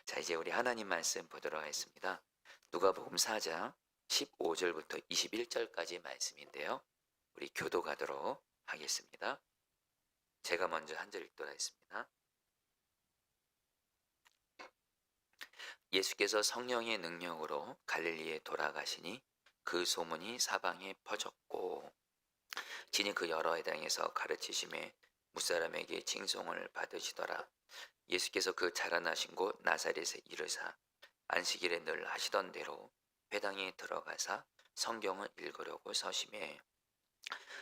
자, 이제 우리 하나님 말씀 보도록 하겠습니다. 누가복음 4장 15절부터 21절까지 말씀인데요. 우리 교도가도록 하겠습니다. 제가 먼저 한 절 읽도록 하겠습니다. 예수께서 성령의 능력으로 갈릴리에 돌아가시니 그 소문이 사방에 퍼졌고 진이 그 여러 회당에서 가르치심에 무사람에게 칭송을 받으시더라. 예수께서 그 자라나신 곳 나사렛에 이르사 안식일에 늘 하시던 대로 회당에 들어가사 성경을 읽으려고 서심해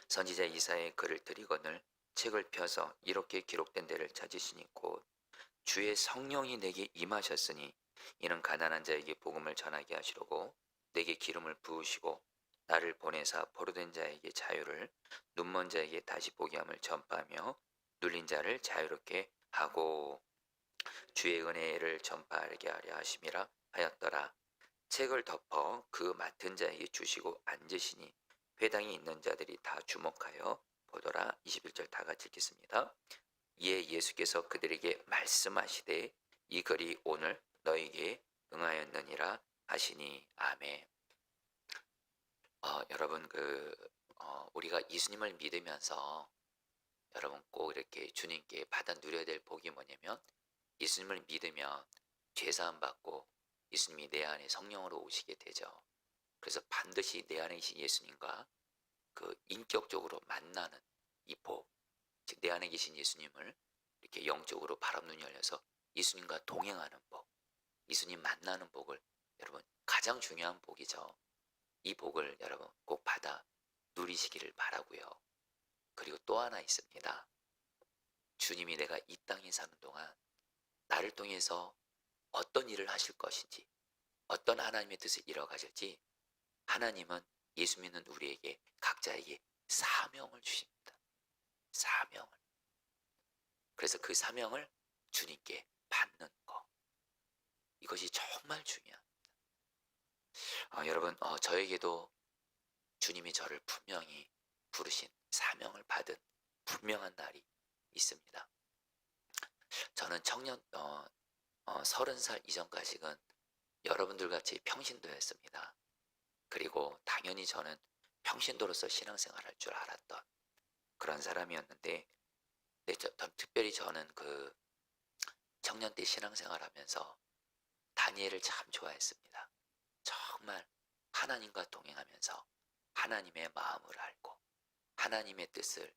선지자 이사야의 글을 들이거늘 책을 펴서 이렇게 기록된 데를 찾으시니 곧 주의 성령이 내게 임하셨으니 이는 가난한 자에게 복음을 전하게 하시려고 내게 기름을 부으시고 나를 보내사 포로된 자에게 자유를 눈먼 자에게 다시 보게 함을 전파하며 눌린 자를 자유롭게 하고 주의 은혜를 전파하게 하려 하심이라 하였더라. 책을 덮어 그 맡은 자에게 주시고 앉으시니 회당에 있는 자들이 다 주목하여 보더라. 21절 다 같이 읽겠습니다. 이에 예수께서 그들에게 말씀하시되 이 글이 오늘 너에게 응하였느니라 하시니 아멘. 여러분 우리가 예수님을 믿으면서 여러분 꼭 이렇게 주님께 받아 누려야 될 복이 뭐냐면 예수님을 믿으면 죄사함 받고 예수님이 내 안에 성령으로 오시게 되죠. 그래서 반드시 내 안에 계신 예수님과 그 인격적으로 만나는 이 복, 즉 내 안에 계신 예수님을 이렇게 영적으로 바람눈이 열려서 예수님과 동행하는 복, 예수님 만나는 복을 여러분 가장 중요한 복이죠. 이 복을 여러분 꼭 받아 누리시기를 바라고요. 그리고 또 하나 있습니다. 주님이 내가 이 땅에 사는 동안 나를 통해서 어떤 일을 하실 것인지, 어떤 하나님의 뜻을 이뤄가실지 하나님은 예수 믿는 우리에게 각자에게 사명을 주십니다. 사명을. 그래서 그 사명을 주님께 받는 것. 이것이 정말 중요합니다. 여러분 저에게도 주님이 저를 분명히 부르신 사명을 받은 분명한 날이 있습니다. 저는 30살 이전까지는 여러분들 같이 평신도였습니다. 그리고 당연히 저는 평신도로서 신앙생활할 줄 알았던 그런 사람이었는데 특별히 저는 그 청년 때 신앙생활하면서 다니엘을 참 좋아했습니다. 정말 하나님과 동행하면서 하나님의 마음을 알고 하나님의 뜻을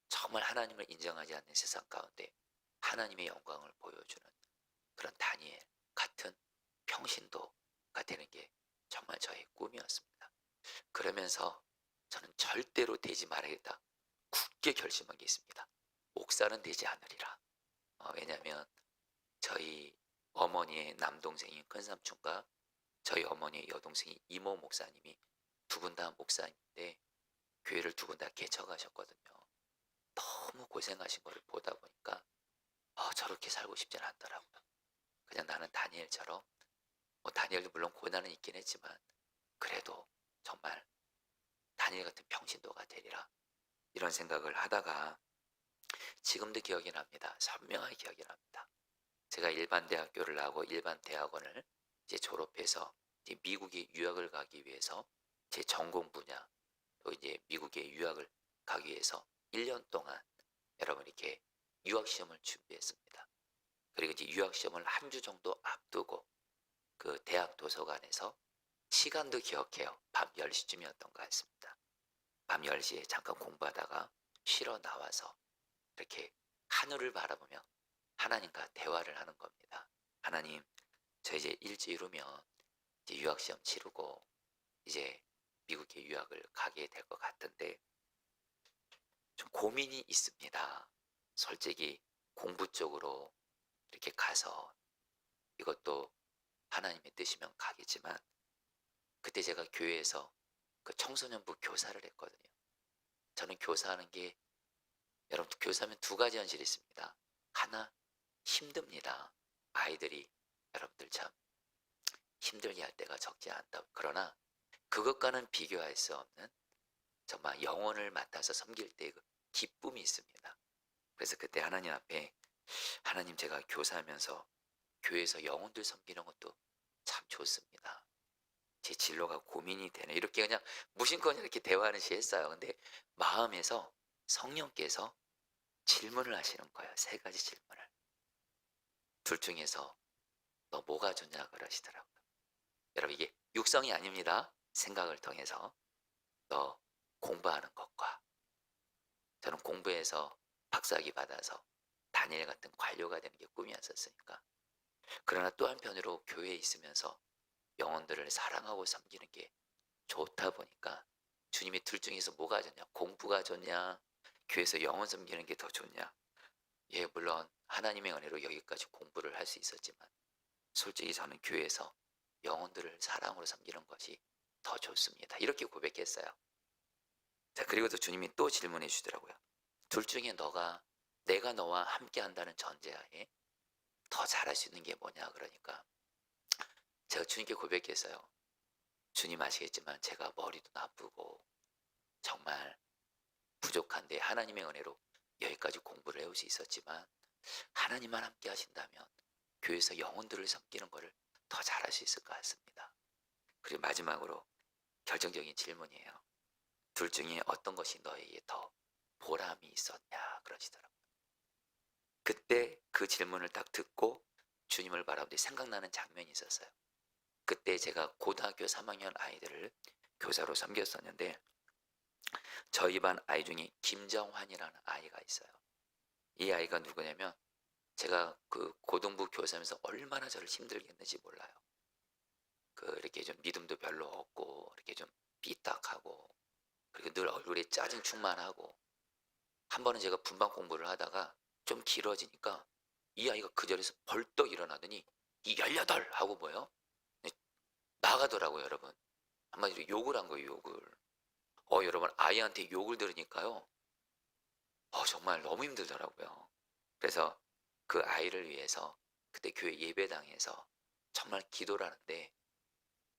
정말 하나님을 인정하지 않는 세상 가운데 하나님의 영광을 보여주는 그런 다니엘 같은 평신도가 되는 게 정말 저의 꿈이었습니다. 그러면서 저는 절대로 되지 말아야겠다 굳게 결심한 게 있습니다. 목사는 되지 않으리라. 왜냐하면 저희 어머니의 남동생인 큰삼촌과 저희 어머니의 여동생인 이모 목사님이 두 분 다 목사님인데 교회를 두 분 다 개척하셨거든요. 너무 고생하신 거를 보다 보니까 저렇게 살고 싶지는 않더라고요. 그냥 나는 다니엘처럼 다니엘도 물론 고난은 있긴 했지만 그래도 정말 다니엘 같은 평신도가 되리라 이런 생각을 하다가 지금도 기억이 납니다. 선명하게 기억이 납니다. 제가 일반 대학교를 나오고 일반 대학원을 이제 졸업해서 이제 미국에 유학을 가기 위해서 제 전공 분야 또 이제 미국에 유학을 가기 위해서 1년 동안 여러분 이렇게 유학 시험을 준비했습니다. 그리고 이제 유학 시험을 한 주 정도 앞두고 그 대학 도서관에서 시간도 기억해요. 밤 10시쯤이었던 것 같습니다. 밤 10시에 잠깐 공부하다가 쉬러 나와서 이렇게 하늘을 바라보며 하나님과 대화를 하는 겁니다. 하나님, 저 이제 일주일 후면 이제 유학 시험 치르고 이제 미국에 유학을 가게 될 것 같은데 좀 고민이 있습니다. 솔직히 공부 쪽으로 이렇게 가서 이것도 하나님의 뜻이면 가겠지만 그때 제가 교회에서 그 청소년부 교사를 했거든요. 저는 교사하는 게 여러분 교사하면 두 가지 현실이 있습니다. 하나 힘듭니다. 아이들이 여러분들 참 힘들게 할 때가 적지 않다. 그러나 그것과는 비교할 수 없는 정말 영혼을 맡아서 섬길 때의 그 기쁨이 있습니다. 그래서 그때 하나님 앞에 하나님 제가 교사하면서 교회에서 영혼들 섬기는 것도 참 좋습니다. 제 진로가 고민이 되네. 이렇게 그냥 무심코 이렇게 대화하는 시 했어요. 근데 마음에서 성령께서 질문을 하시는 거예요. 세 가지 질문을. 둘 중에서 너 뭐가 좋냐 그러시더라고요. 여러분 이게 육성이 아닙니다. 생각을 통해서 너 공부하는 것과 저는 공부해서 박사학위 받아서 다니엘 같은 관료가 되는 게 꿈이었었으니까. 그러나 또 한편으로 교회에 있으면서 영혼들을 사랑하고 섬기는 게 좋다 보니까 주님이 둘 중에서 뭐가 좋냐? 공부가 좋냐? 교회에서 영혼 섬기는 게 더 좋냐? 예, 물론 하나님의 은혜로 여기까지 공부를 할 수 있었지만 솔직히 저는 교회에서 영혼들을 사랑으로 섬기는 것이 더 좋습니다. 이렇게 고백했어요. 자, 그리고 또 주님이 또 질문해 주시더라고요. 둘 중에 내가 너와 함께 한다는 전제하에 더 잘할 수 있는 게 뭐냐 그러니까 제가 주님께 고백했어요. 주님 아시겠지만 제가 머리도 나쁘고 정말 부족한데 하나님의 은혜로 여기까지 공부를 해올 수 있었지만 하나님만 함께 하신다면 교회에서 영혼들을 섬기는 것을 더 잘할 수 있을 것 같습니다. 그리고 마지막으로 결정적인 질문이에요. 둘 중에 어떤 것이 너에게 더 보람이 있었냐 그러시더라고요. 그때 그 질문을 딱 듣고 주님을 바라보되 생각나는 장면이 있었어요. 그때 제가 고등학교 3학년 아이들을 교사로 섬겼었는데 저희 반 아이 중에 김정환이라는 아이가 있어요. 이 아이가 누구냐면 제가 그 고등부 교사면서 얼마나 저를 힘들게 했는지 몰라요. 이렇게 좀 믿음도 별로 없고 이렇게 좀 삐딱하고 그리고 늘 얼굴에 짜증 충만하고 한 번은 제가 분반 공부를 하다가 좀 길어지니까 이 아이가 그 자리에서 벌떡 일어나더니 이 18 하고 뭐예요? 나가더라고요, 여러분. 한마디로 욕을 한 거예요, 욕을. 여러분 아이한테 욕을 들으니까요. 정말 너무 힘들더라고요. 그래서 그 아이를 위해서 그때 교회 예배당에서 정말 기도를 하는데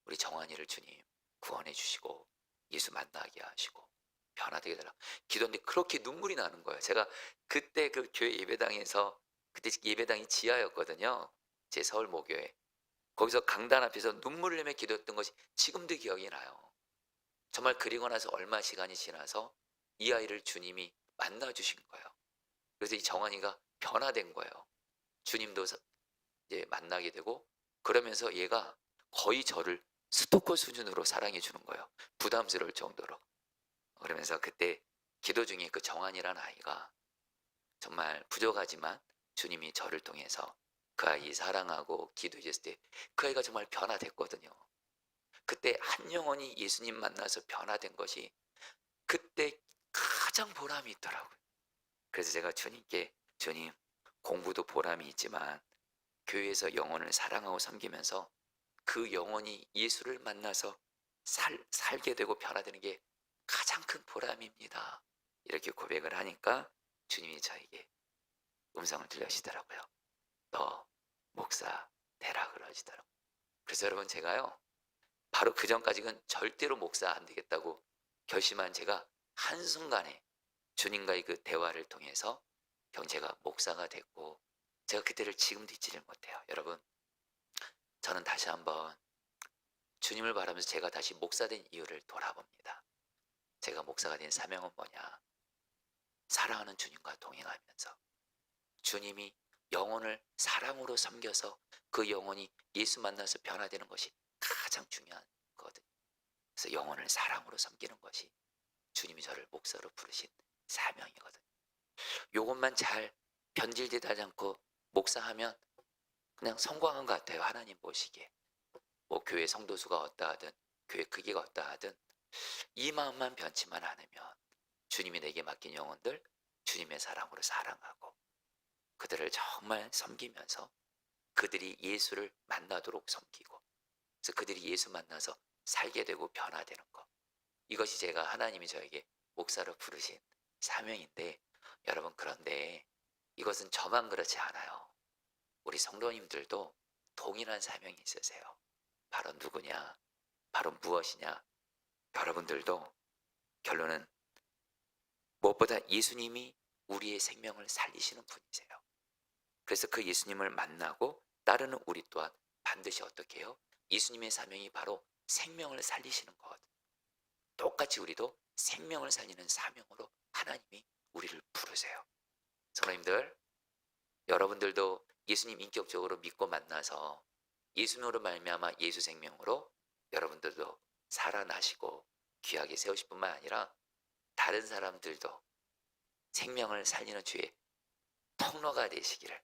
우리 정환이를 주님 구원해 주시고 예수 만나게 하시고 변화되게 달라 기도했는데 그렇게 눈물이 나는 거예요. 제가 그때 그 교회 예배당에서 그때 예배당이 지하였거든요. 제 서울 모교회. 거기서 강단 앞에서 눈물을 흘리며 기도했던 것이 지금도 기억이 나요. 정말 그리고 나서 얼마 시간이 지나서 이 아이를 주님이 만나 주신 거예요. 그래서 이 정환이가 변화된 거예요. 주님도 이제 만나게 되고 그러면서 얘가 거의 저를 스토커 수준으로 사랑해 주는 거예요. 부담스러울 정도로. 그러면서 그때 기도 중에 그 정환이라는 아이가 정말 부족하지만 주님이 저를 통해서 그 아이 사랑하고 기도해 줬을 때 그 아이가 정말 변화됐거든요. 그때 한 영혼이 예수님 만나서 변화된 것이 그때 가장 보람이 있더라고요. 그래서 제가 주님께 주님 공부도 보람이 있지만 교회에서 영혼을 사랑하고 섬기면서 그 영혼이 예수를 만나서 살게 되고 변화되는 게 가장 큰 보람입니다. 이렇게 고백을 하니까 주님이 저에게 음성을 들려주시더라고요. 너 목사 되라 그러시더라고요. 그래서 여러분 제가요 바로 그 전까지는 절대로 목사 안 되겠다고 결심한 제가 한순간에 주님과의 그 대화를 통해서 제가 목사가 됐고 제가 그때를 지금도 잊지를 못해요. 여러분 저는 다시 한번 주님을 바라면서 제가 다시 목사 된 이유를 돌아봅니다. 제가 목사가 된 사명은 뭐냐? 사랑하는 주님과 동행하면서 주님이 영혼을 사랑으로 섬겨서 그 영혼이 예수 만나서 변화되는 것이 가장 중요한 거거든요. 그래서 영혼을 사랑으로 섬기는 것이 주님이 저를 목사로 부르신 사명이거든요. 요것만 잘 변질되지 않고 목사하면 그냥 성공한 것 같아요. 하나님 보시기에. 뭐 교회 성도수가 어떠하든 교회 크기가 어떠하든 이 마음만 변치만 않으면 주님이 내게 맡긴 영혼들 주님의 사랑으로 사랑하고 그들을 정말 섬기면서 그들이 예수를 만나도록 섬기고 그래서 그들이 예수 만나서 살게 되고 변화되는 것 이것이 제가 하나님이 저에게 목사로 부르신 사명인데 여러분 그런데 이것은 저만 그렇지 않아요. 우리 성도님들도 동일한 사명이 있으세요. 바로 누구냐? 바로 무엇이냐? 여러분들도 결론은 무엇보다 예수님이 우리의 생명을 살리시는 분이세요. 그래서 그 예수님을 만나고 따르는 우리 또한 반드시 어떻게 해요? 예수님의 사명이 바로 생명을 살리시는 것. 똑같이 우리도 생명을 살리는 사명으로 하나님이 우리를 부르세요. 성도님들, 여러분들도 예수님 인격적으로 믿고 만나서 예수님으로 말미암아 예수 생명으로 여러분들도 살아나시고 귀하게 세우실 뿐만 아니라 다른 사람들도 생명을 살리는 주의 통로가 되시기를,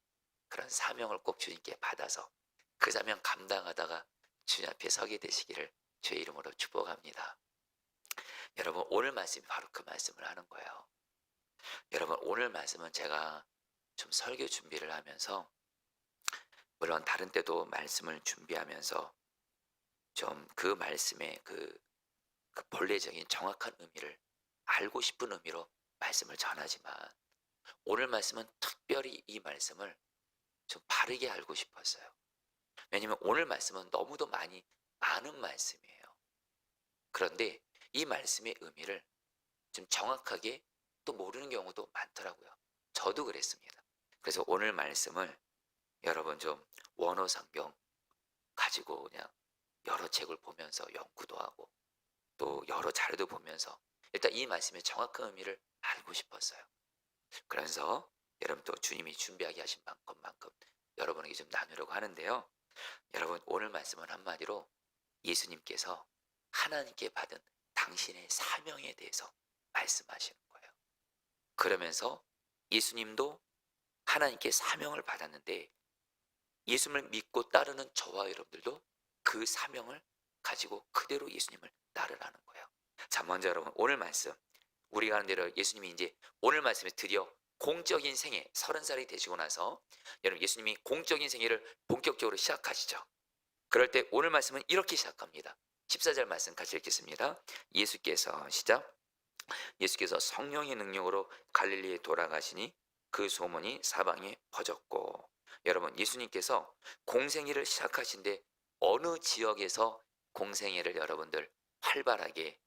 그런 사명을 꼭 주님께 받아서 그 사명 감당하다가 주님 앞에 서게 되시기를 주의 이름으로 축복합니다. 여러분, 오늘 말씀이 바로 그 말씀을 하는 거예요. 여러분, 오늘 말씀은 제가 좀 설교 준비를 하면서, 물론 다른 때도 말씀을 준비하면서 좀 그 말씀의 그 본래적인 정확한 의미를 알고 싶은 의미로 말씀을 전하지만, 오늘 말씀은 특별히 이 말씀을 좀 바르게 알고 싶었어요. 왜냐면 오늘 말씀은 너무도 많이 아는 말씀이에요. 그런데 이 말씀의 의미를 좀 정확하게 또 모르는 경우도 많더라고요. 저도 그랬습니다. 그래서 오늘 말씀을 여러분 좀 원어 성경 가지고 그냥 여러 책을 보면서 연구도 하고 또 여러 자료도 보면서 일단 이 말씀의 정확한 의미를 알고 싶었어요. 그래서 여러분 또 주님이 준비하게 하신 만큼 여러분에게 좀 나누려고 하는데요. 여러분, 오늘 말씀은 한마디로 예수님께서 하나님께 받은 당신의 사명에 대해서 말씀하시는 거예요. 그러면서 예수님도 하나님께 사명을 받았는데 예수님을 믿고 따르는 저와 여러분들도 그 사명을 가지고 그대로 예수님을 따르라는 거예요. 자, 먼저 여러분 오늘 말씀, 우리가 하는 대로 예수님이 이제 오늘 말씀에 드디어 공적인 생애 30살이 되시고 나서 여러분 예수님이 공적인 생애를 본격적으로 시작하시죠. 그럴 때 오늘 말씀은 이렇게 시작합니다. 14절 말씀 같이 읽겠습니다. 예수께서 시작. 예수께서 성령의 능력으로 갈릴리에 돌아가시니 그 소문이 사방에 퍼졌고. 여러분, 예수님께서 공생애를 시작하신데 어느 지역에서 공생애를 여러분들 활발하게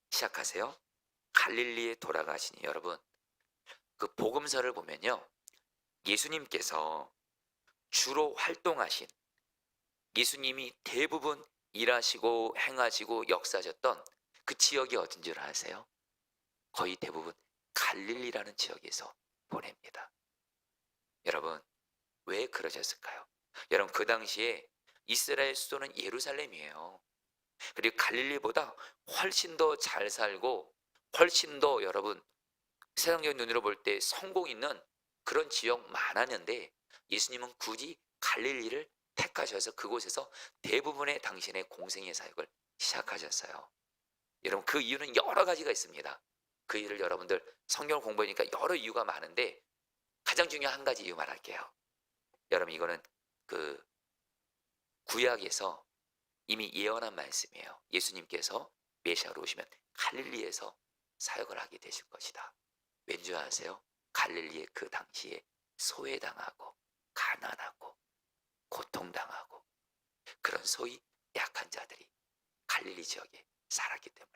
시작하세요? 갈릴리에 돌아가시니. 여러분, 그 복음서를 보면요, 예수님께서 주로 활동하신, 예수님이 대부분 일하시고 행하시고 역사하셨던 그 지역이 어딘 줄 아세요? 거의 대부분 갈릴리라는 지역에서 보냅니다. 여러분, 왜 그러셨을까요? 여러분, 그 당시에 이스라엘 수도는 예루살렘이에요. 그리고 갈릴리보다 훨씬 더 잘 살고 훨씬 더 여러분 세상적인 눈으로 볼 때 성공 있는 그런 지역 많았는데 예수님은 굳이 갈릴리를 택하셔서 그곳에서 대부분의 당신의 공생의 사역을 시작하셨어요. 여러분, 그 이유는 여러 가지가 있습니다. 그 이유를 여러분들 성경을 공부하니까 여러 이유가 많은데 가장 중요한 한 가지 이유 말할게요. 여러분, 이거는 그 구약에서 이미 예언한 말씀이에요. 예수님께서 메시아로 오시면 갈릴리에서 사역을 하게 되실 것이다. 왠지 아세요? 갈릴리의 그 당시에 소외당하고 가난하고 고통당하고 그런 소위 약한 자들이 갈릴리 지역에 살았기 때문에.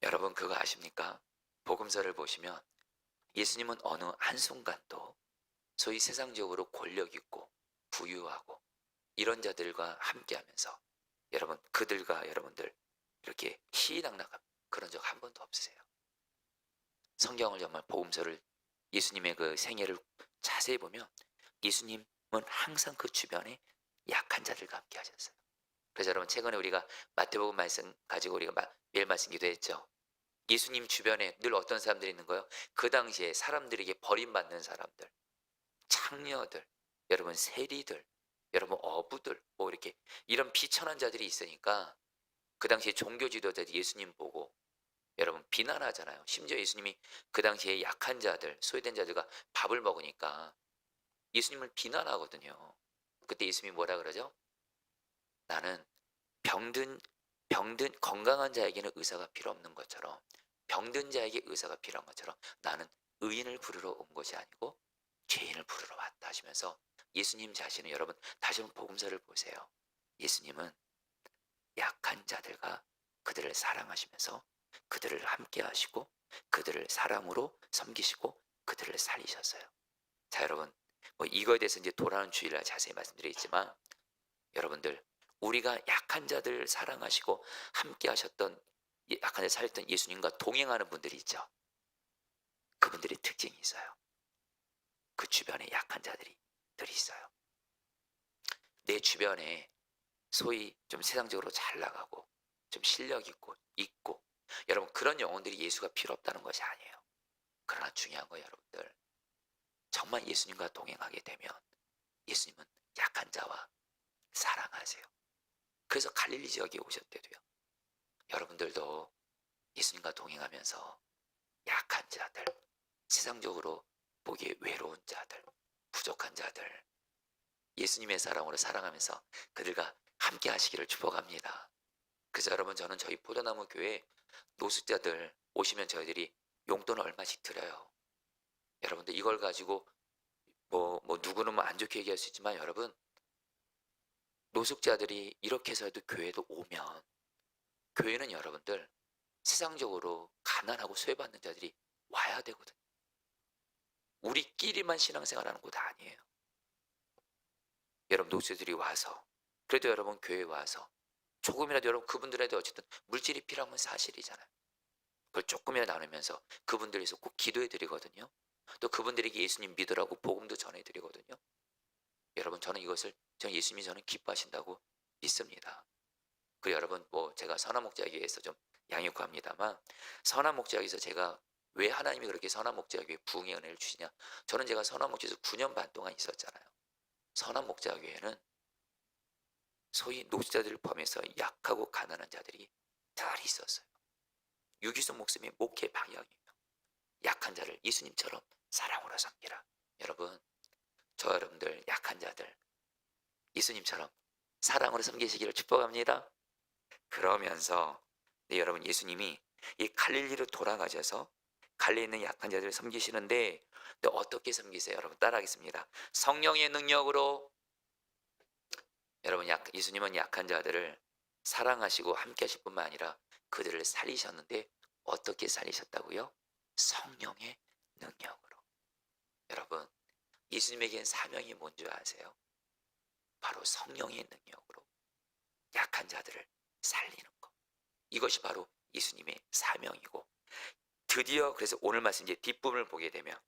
여러분, 그거 아십니까? 복음서를 보시면 예수님은 어느 한순간도 소위 세상적으로 권력 있고 부유하고 이런 자들과 함께하면서 여러분 그들과 여러분들 이렇게 희희낙낙한 그런 적 한 번도 없으세요. 성경을 정말 복음서를 예수님의 그 생애를 자세히 보면 예수님은 항상 그 주변에 약한 자들과 함께 하셨어요. 그래서 여러분 최근에 우리가 마태복음 말씀 가지고 우리가 매일 말씀 기도했죠. 예수님 주변에 늘 어떤 사람들이 있는 거예요? 그 당시에 사람들에게 버림받는 사람들, 창녀들, 여러분 세리들, 여러분 어부들, 뭐 이렇게 이런 비천한 자들이 있으니까 그 당시에 종교 지도자들이 예수님 보고 여러분 비난하잖아요. 심지어 예수님이 그 당시에 약한 자들, 소외된 자들과 밥을 먹으니까 예수님을 비난하거든요. 그때 예수님이 뭐라 그러죠? 나는 병든 건강한 자에게는 의사가 필요 없는 것처럼 병든 자에게 의사가 필요한 것처럼 나는 의인을 부르러 온 것이 아니고 죄인을 부르러 왔다 하시면서 예수님 자신은 여러분 다시 한번 복음서를 보세요. 예수님은 약한 자들과 그들을 사랑하시면서 그들을 함께 하시고 그들을 사랑으로 섬기시고 그들을 살리셨어요. 자, 여러분 뭐 이거에 대해서 이제 돌아오는 주일날 자세히 말씀드리겠지만, 여러분들, 우리가 약한 자들 사랑하시고 함께 하셨던, 약한 자 살렸던 예수님과 동행하는 분들이 있죠. 그분들의 특징이 있어요. 그 주변에 약한 자들이 늘 있어요. 내 주변에 소위 좀 세상적으로 잘 나가고 좀 실력 있고 여러분, 그런 영혼들이 예수가 필요 없다는 것이 아니에요. 그러나 중요한 거, 여러분들, 정말 예수님과 동행하게 되면 예수님은 약한 자와 사랑하세요. 그래서 갈릴리 지역에 오셨대도요. 여러분들도 예수님과 동행하면서 약한 자들, 세상적으로 보기에 외로운 자들, 부족한 자들, 예수님의 사랑으로 사랑하면서 그들과 함께 하시기를 축복합니다. 그래서 여러분, 저는 저희 포도나무 교회 노숙자들 오시면 저희들이 용돈을 얼마씩 드려요. 여러분들, 이걸 가지고 누구는 뭐 안 좋게 얘기할 수 있지만, 여러분, 노숙자들이 이렇게 해서도 교회도 오면, 교회는 여러분들 세상적으로 가난하고 소외받는 자들이 와야 되거든요. 우리끼리만 신앙생활하는 곳 아니에요. 여러분, 노숙자들이 와서, 그래도 여러분 교회에 와서 조금이라도, 여러분 그분들에도 어쨌든 물질이 필요한 건 사실이잖아요. 그걸 조금이라도 나누면서 그분들 위해서 꼭 기도해 드리거든요. 또 그분들에게 예수님 믿으라고 복음도 전해 드리거든요. 여러분, 저는 예수님이 저는 기뻐하신다고 믿습니다. 그리고 여러분, 제가 선한목자교회에서 좀 양육합니다만, 선한목자교회에서 제가 왜 하나님이 그렇게 선한목자교회에 부흥의 은혜를 주시냐, 저는 제가 선한목자에서 9년 반 동안 있었잖아요. 선한목자교회는 소위 노숙자들을 포함해서 약하고 가난한 자들이 다 있었어요. 유기성 목숨의 목회 방향이에요. 약한 자를 예수님처럼 사랑으로 섬기라. 여러분, 여러분들 약한 자들 예수님처럼 사랑으로 섬기시기를 축복합니다. 그러면서 여러분, 예수님이 이 갈릴리로 돌아가셔서 갈릴리에 있는 약한 자들을 섬기시는데, 또 어떻게 섬기세요? 여러분, 따라하겠습니다. 성령의 능력으로. 여러분, 예수님은 약한 자들을 사랑하시고 함께 하실 뿐만 아니라 그들을 살리셨는데, 어떻게 살리셨다고요? 성령의 능력으로. 여러분, 예수님에겐 사명이 뭔지 아세요? 바로 성령의 능력으로 약한 자들을 살리는 것. 이것이 바로 예수님의 사명이고, 드디어 그래서 오늘 말씀 이제 뒷부분을 보게 되면,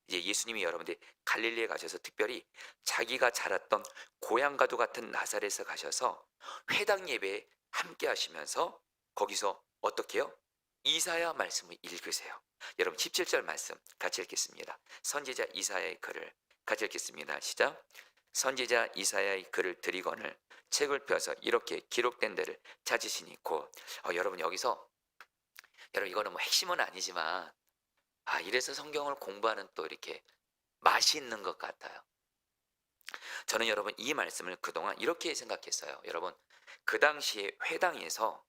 이제 예수님이 여러분들 갈릴리에 가셔서 특별히 자기가 자랐던 고향과도 같은 나사렛에 가셔서 회당 예배에 함께 하시면서 거기서 어떻게 해요? 이사야 말씀을 읽으세요. 여러분, 17절 말씀 같이 읽겠습니다. 선지자 이사야의 글을 같이 읽겠습니다. 시작. 선지자 이사야의 글을 들이거늘 책을 펴서 이렇게 기록된 데를 찾으시니 곧. 여러분, 여기서 여러분, 이거는 뭐 핵심은 아니지만, 이래서 성경을 공부하는 또 이렇게 맛이 있는 것 같아요. 저는 여러분 이 말씀을 그동안 이렇게 생각했어요. 여러분, 그 당시에 회당에서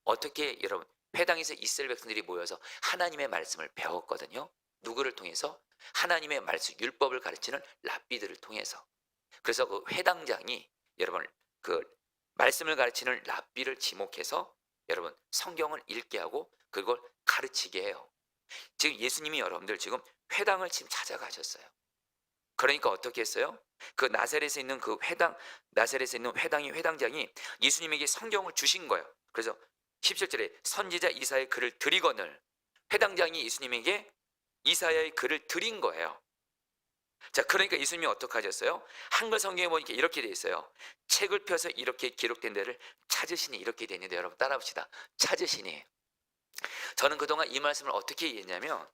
어떻게, 여러분, 회당에서 이스라엘 백성들이 모여서 하나님의 말씀을 배웠거든요. 누구를 통해서? 하나님의 말씀, 율법을 가르치는 랍비들을 통해서. 그래서 그 회당장이 여러분 그 말씀을 가르치는 랍비를 지목해서 여러분 성경을 읽게 하고 그걸 가르치게 해요. 지금 예수님이 여러분들 지금 회당을 지금 찾아가셨어요. 그러니까 어떻게 했어요? 그 나사렛에 있는 그 나사렛에 있는 회당장이 예수님에게 성경을 주신 거예요. 그래서 17절에 선지자 이사야의 글을 드리거늘, 회당장이 예수님에게 이사야의 글을 드린 거예요. 자, 그러니까 예수님이 어떻게 하셨어요? 한글 성경에 보니까 이렇게 돼 있어요. 책을 펴서 이렇게 기록된 데를 찾으시니, 이렇게 돼 있는데, 여러분 따라 봅시다. 찾으시니. 저는 그동안 이 말씀을 어떻게 이해했냐면,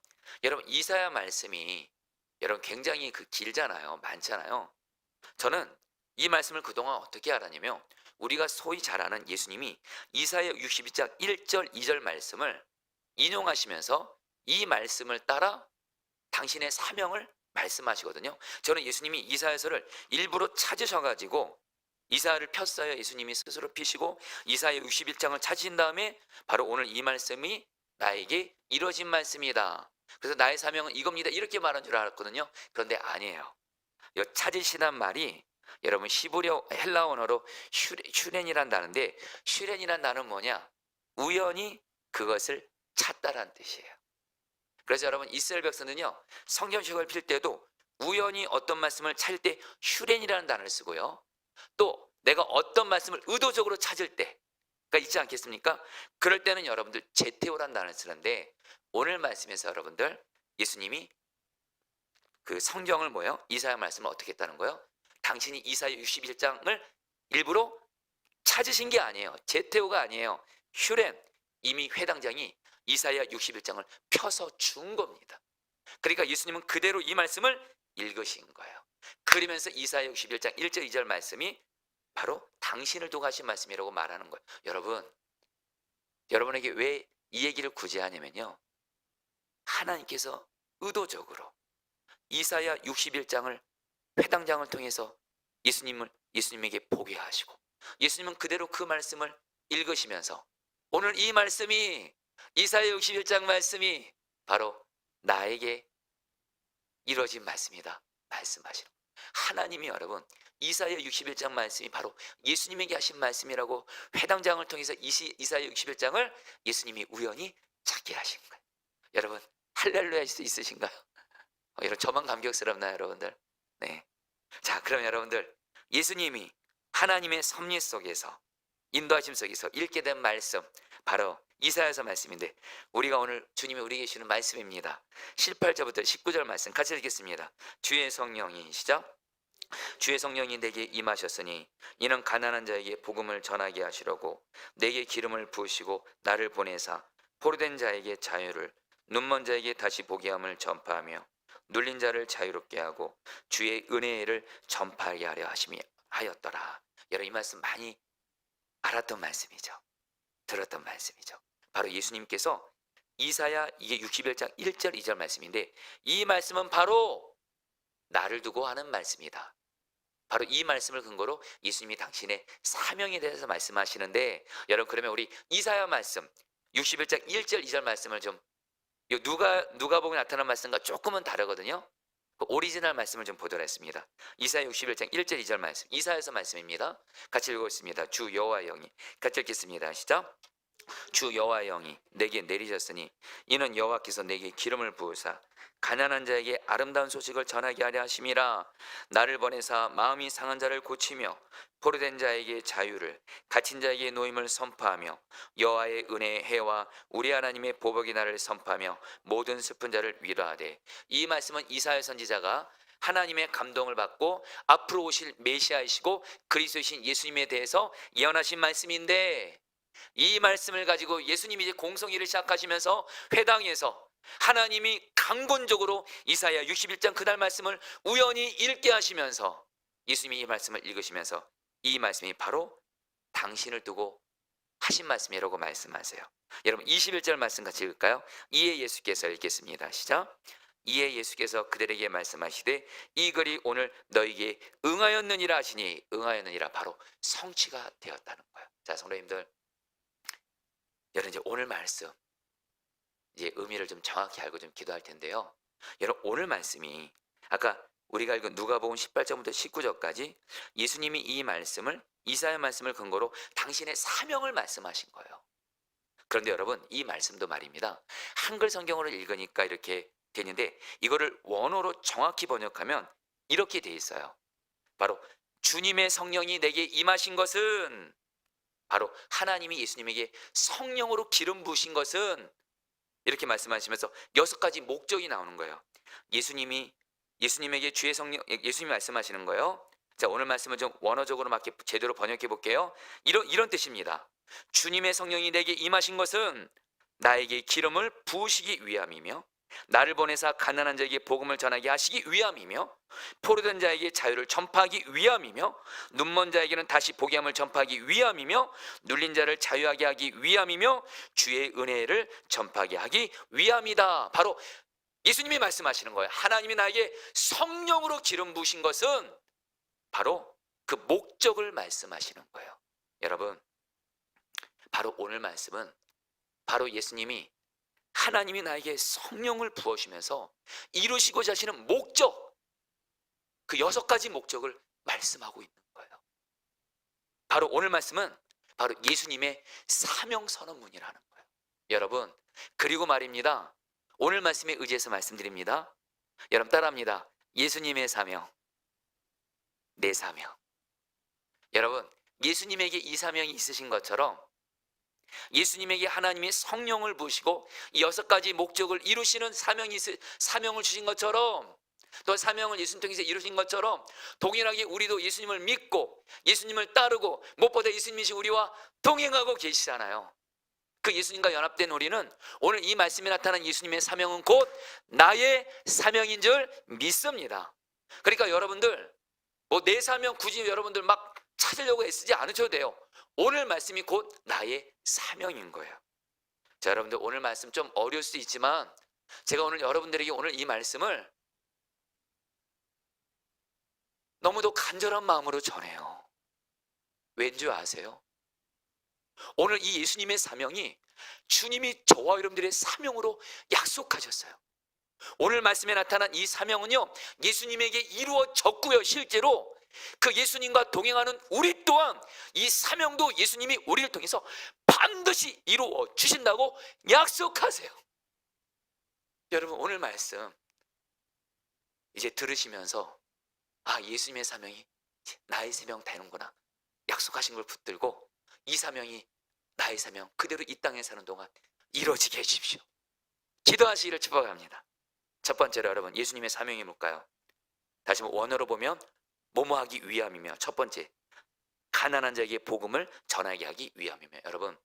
여러분 이사야 말씀이 여러분 굉장히 길잖아요. 많잖아요. 저는 이 말씀을 그동안 어떻게 알았냐면, 우리가 소위 잘 아는 예수님이 이사야 62장 1절 2절 말씀을 인용하시면서 이 말씀을 따라 당신의 사명을 말씀하시거든요. 저는 예수님이 이사야서를 일부러 찾으셔가지고 이사야를 폈어요. 예수님이 스스로 피시고 이사야 61장을 찾으신 다음에 바로 오늘 이 말씀이 나에게 이루어진 말씀이다. 그래서 나의 사명은 이겁니다. 이렇게 말한 줄 알았거든요. 그런데 아니에요. 이 찾으시란 말이 여러분 히브리어 헬라 언어로 슈렌이란 단어인데, 슈렌이란 단어는 뭐냐? 우연히 그것을 찾다란 뜻이에요. 그래서 여러분 이스라엘 백성은요 성경책을 필 때도 우연히 어떤 말씀을 찾을 때 슈렌이라는 단어를 쓰고요. 또 내가 어떤 말씀을 의도적으로 찾을 때가 있지 않겠습니까? 그럴 때는 여러분들 제테오라는 단어를 쓰는데, 오늘 말씀에서 여러분들 예수님이 그 성경을 뭐예요? 이사야 말씀을 어떻게 했다는 거예요? 당신이 이사야 61장을 일부러 찾으신 게 아니에요. 제테오가 아니에요. 슈렘, 이미 회당장이 이사야 61장을 펴서 준 겁니다. 그러니까 예수님은 그대로 이 말씀을 읽으신 거예요. 그러면서 이사야 61장 1절 2절 말씀이 바로 당신을 두고 하신 말씀이라고 말하는 거예요. 여러분에게 왜 이 얘기를 굳이 하냐면요, 하나님께서 의도적으로 이사야 61장을 회당장을 통해서 예수님에게 보게 하시고, 예수님은 그대로 그 말씀을 읽으시면서 오늘 이 말씀이, 이사야 61장 말씀이 바로 나에게 이루어진 말씀이다 말씀하시는 거예요. 하나님이 여러분 이사야 61장 말씀이 바로 예수님에게 하신 말씀이라고 회당장을 통해서 이사야 61장을 예수님이 우연히 찾게 하신 거예요. 여러분 할렐루야 할 수 있으신가요? 여러분 저만 감격스럽나요 여러분들? 네. 자, 그럼 여러분들 예수님이 하나님의 섭리 속에서, 인도하심 속에서 읽게 된 말씀, 바로 이사야서 말씀인데, 우리가 오늘 주님이 우리에게 주는 말씀입니다. 18절부터 19절 말씀 같이 읽겠습니다. 주의 성령이, 시작. 주의 성령이 내게 임하셨으니 이는 가난한 자에게 복음을 전하게 하시려고 내게 기름을 부으시고 나를 보내사 포로된 자에게 자유를, 눈먼 자에게 다시 보게 함을 전파하며 눌린 자를 자유롭게 하고 주의 은혜를 전파하게 하려 하였더라. 여러분 이 말씀 많이 알았던 말씀이죠. 들었던 말씀이죠. 바로 예수님께서 이사야 이게 61장 1절 2절 말씀인데, 이 말씀은 바로 나를 두고 하는 말씀이다. 바로 이 말씀을 근거로 예수님이 당신의 사명에 대해서 말씀하시는데, 여러분 그러면 우리 이사야 말씀 61장 1절 2절 말씀을 좀, 누가복음에 나타난 말씀과 조금은 다르거든요. 그 오리지널 말씀을 좀 보도록 했습니다. 이사야 61장 1절 2절 말씀, 이사야서 말씀입니다. 같이 읽겠습니다. 주 여호와의 영이, 같이 읽겠습니다. 시작. 주 여호와의 영이 내게 내리셨으니 이는 여호와께서 내게 기름을 부으사 가난한 자에게 아름다운 소식을 전하게 하려 하심이라. 나를 보내사 마음이 상한 자를 고치며 포로된 자에게 자유를, 갇힌 자에게 노임을 선포하며 여호와의 은혜의 해와 우리 하나님의 보복의 날을 선포하며 모든 슬픈 자를 위로하되. 이 말씀은 이사야 선지자가 하나님의 감동을 받고 앞으로 오실 메시아이시고 그리스도이신 예수님에 대해서 예언하신 말씀인데, 이 말씀을 가지고 예수님이 이제 공성일을 시작하시면서 회당에서 하나님이 강권적으로 이사야 61장 그날 말씀을 우연히 읽게 하시면서 예수님이 이 말씀을 읽으시면서 이 말씀이 바로 당신을 두고 하신 말씀이라고 말씀하세요. 여러분 21절 말씀 같이 읽을까요? 이에 예수께서, 읽겠습니다. 시작. 이에 예수께서 그들에게 말씀하시되 이 글이 오늘 너희에게 응하였느니라 하시니, 응하였느니라 바로 성취가 되었다는 거예요. 자, 성도님들, 여러분 이제 오늘 말씀 이제 의미를 좀 정확히 알고 좀 기도할 텐데요. 여러분 오늘 말씀이 아까 우리가 읽은 누가복음 18절부터 19절까지 예수님이 이 말씀을, 이사야 말씀을 근거로 당신의 사명을 말씀하신 거예요. 그런데 여러분 이 말씀도 말입니다, 한글 성경으로 읽으니까 이렇게 되는데 이거를 원어로 정확히 번역하면 이렇게 돼 있어요. 바로 주님의 성령이 내게 임하신 것은, 바로 하나님이 예수님에게 성령으로 기름 부으신 것은, 이렇게 말씀하시면서 6가지 목적이 나오는 거예요. 예수님에게 주의 성령, 예수님이 말씀하시는 거예요. 자, 오늘 말씀을 좀 원어적으로 맞게 제대로 번역해 볼게요. 이런 뜻입니다. 주님의 성령이 내게 임하신 것은 나에게 기름을 부으시기 위함이며 나를 보내사 가난한 자에게 복음을 전하게 하시기 위함이며 포로된 자에게 자유를 전파하기 위함이며 눈먼 자에게는 다시 보게 함을 전파하기 위함이며 눌린 자를 자유하게 하기 위함이며 주의 은혜를 전파하게 하기 위함이다. 바로 예수님이 말씀하시는 거예요. 하나님이 나에게 성령으로 기름 부으신 것은 바로 그 목적을 말씀하시는 거예요. 여러분 바로 오늘 말씀은 바로 예수님이, 하나님이 나에게 성령을 부으시면서 이루시고자 하시는 목적, 그 6가지 목적을 말씀하고 있는 거예요. 바로 오늘 말씀은 바로 예수님의 사명 선언문이라는 거예요. 여러분 그리고 말입니다, 오늘 말씀에 의지해서 말씀드립니다. 여러분 따라합니다. 예수님의 사명, 내 사명. 여러분, 예수님에게 이 사명이 있으신 것처럼 예수님에게 하나님이 성령을 부으시고 이 6가지 목적을 이루시는 사명을 주신 것처럼, 또 사명을 예수님 통해서 이루신 것처럼 동일하게 우리도 예수님을 믿고 예수님을 따르고 무엇보다 예수님이 우리와 동행하고 계시잖아요. 그 예수님과 연합된 우리는 오늘 이 말씀에 나타난 예수님의 사명은 곧 나의 사명인 줄 믿습니다. 그러니까 여러분들 내 사명 굳이 여러분들 막 찾으려고 애쓰지 않으셔도 돼요. 오늘 말씀이 곧 나의 사명인 거예요. 자, 여러분들 오늘 말씀 좀 어려울 수 있지만 제가 오늘 여러분들에게 오늘 이 말씀을 너무도 간절한 마음으로 전해요. 왠지 아세요? 오늘 이 예수님의 사명이 주님이 저와 여러분들의 사명으로 약속하셨어요. 오늘 말씀에 나타난 이 사명은요, 예수님에게 이루어졌고요. 실제로 그 예수님과 동행하는 우리 또한 이 사명도 예수님이 우리를 통해서 반드시 이루어 주신다고 약속하세요. 여러분 오늘 말씀 이제 들으시면서 예수님의 사명이 나의 사명 되는구나 약속하신 걸 붙들고 이 사명이 나의 사명 그대로 이 땅에 사는 동안 이루어지게 해주십시오. 기도하시기를 축복합니다. 첫 번째로 여러분 예수님의 사명이 뭘까요? 다시 한번 원어로 보면 뭐뭐하기 위함이며, 첫 번째 가난한 자에게 복음을 전하게 하기 위함이며. 여러분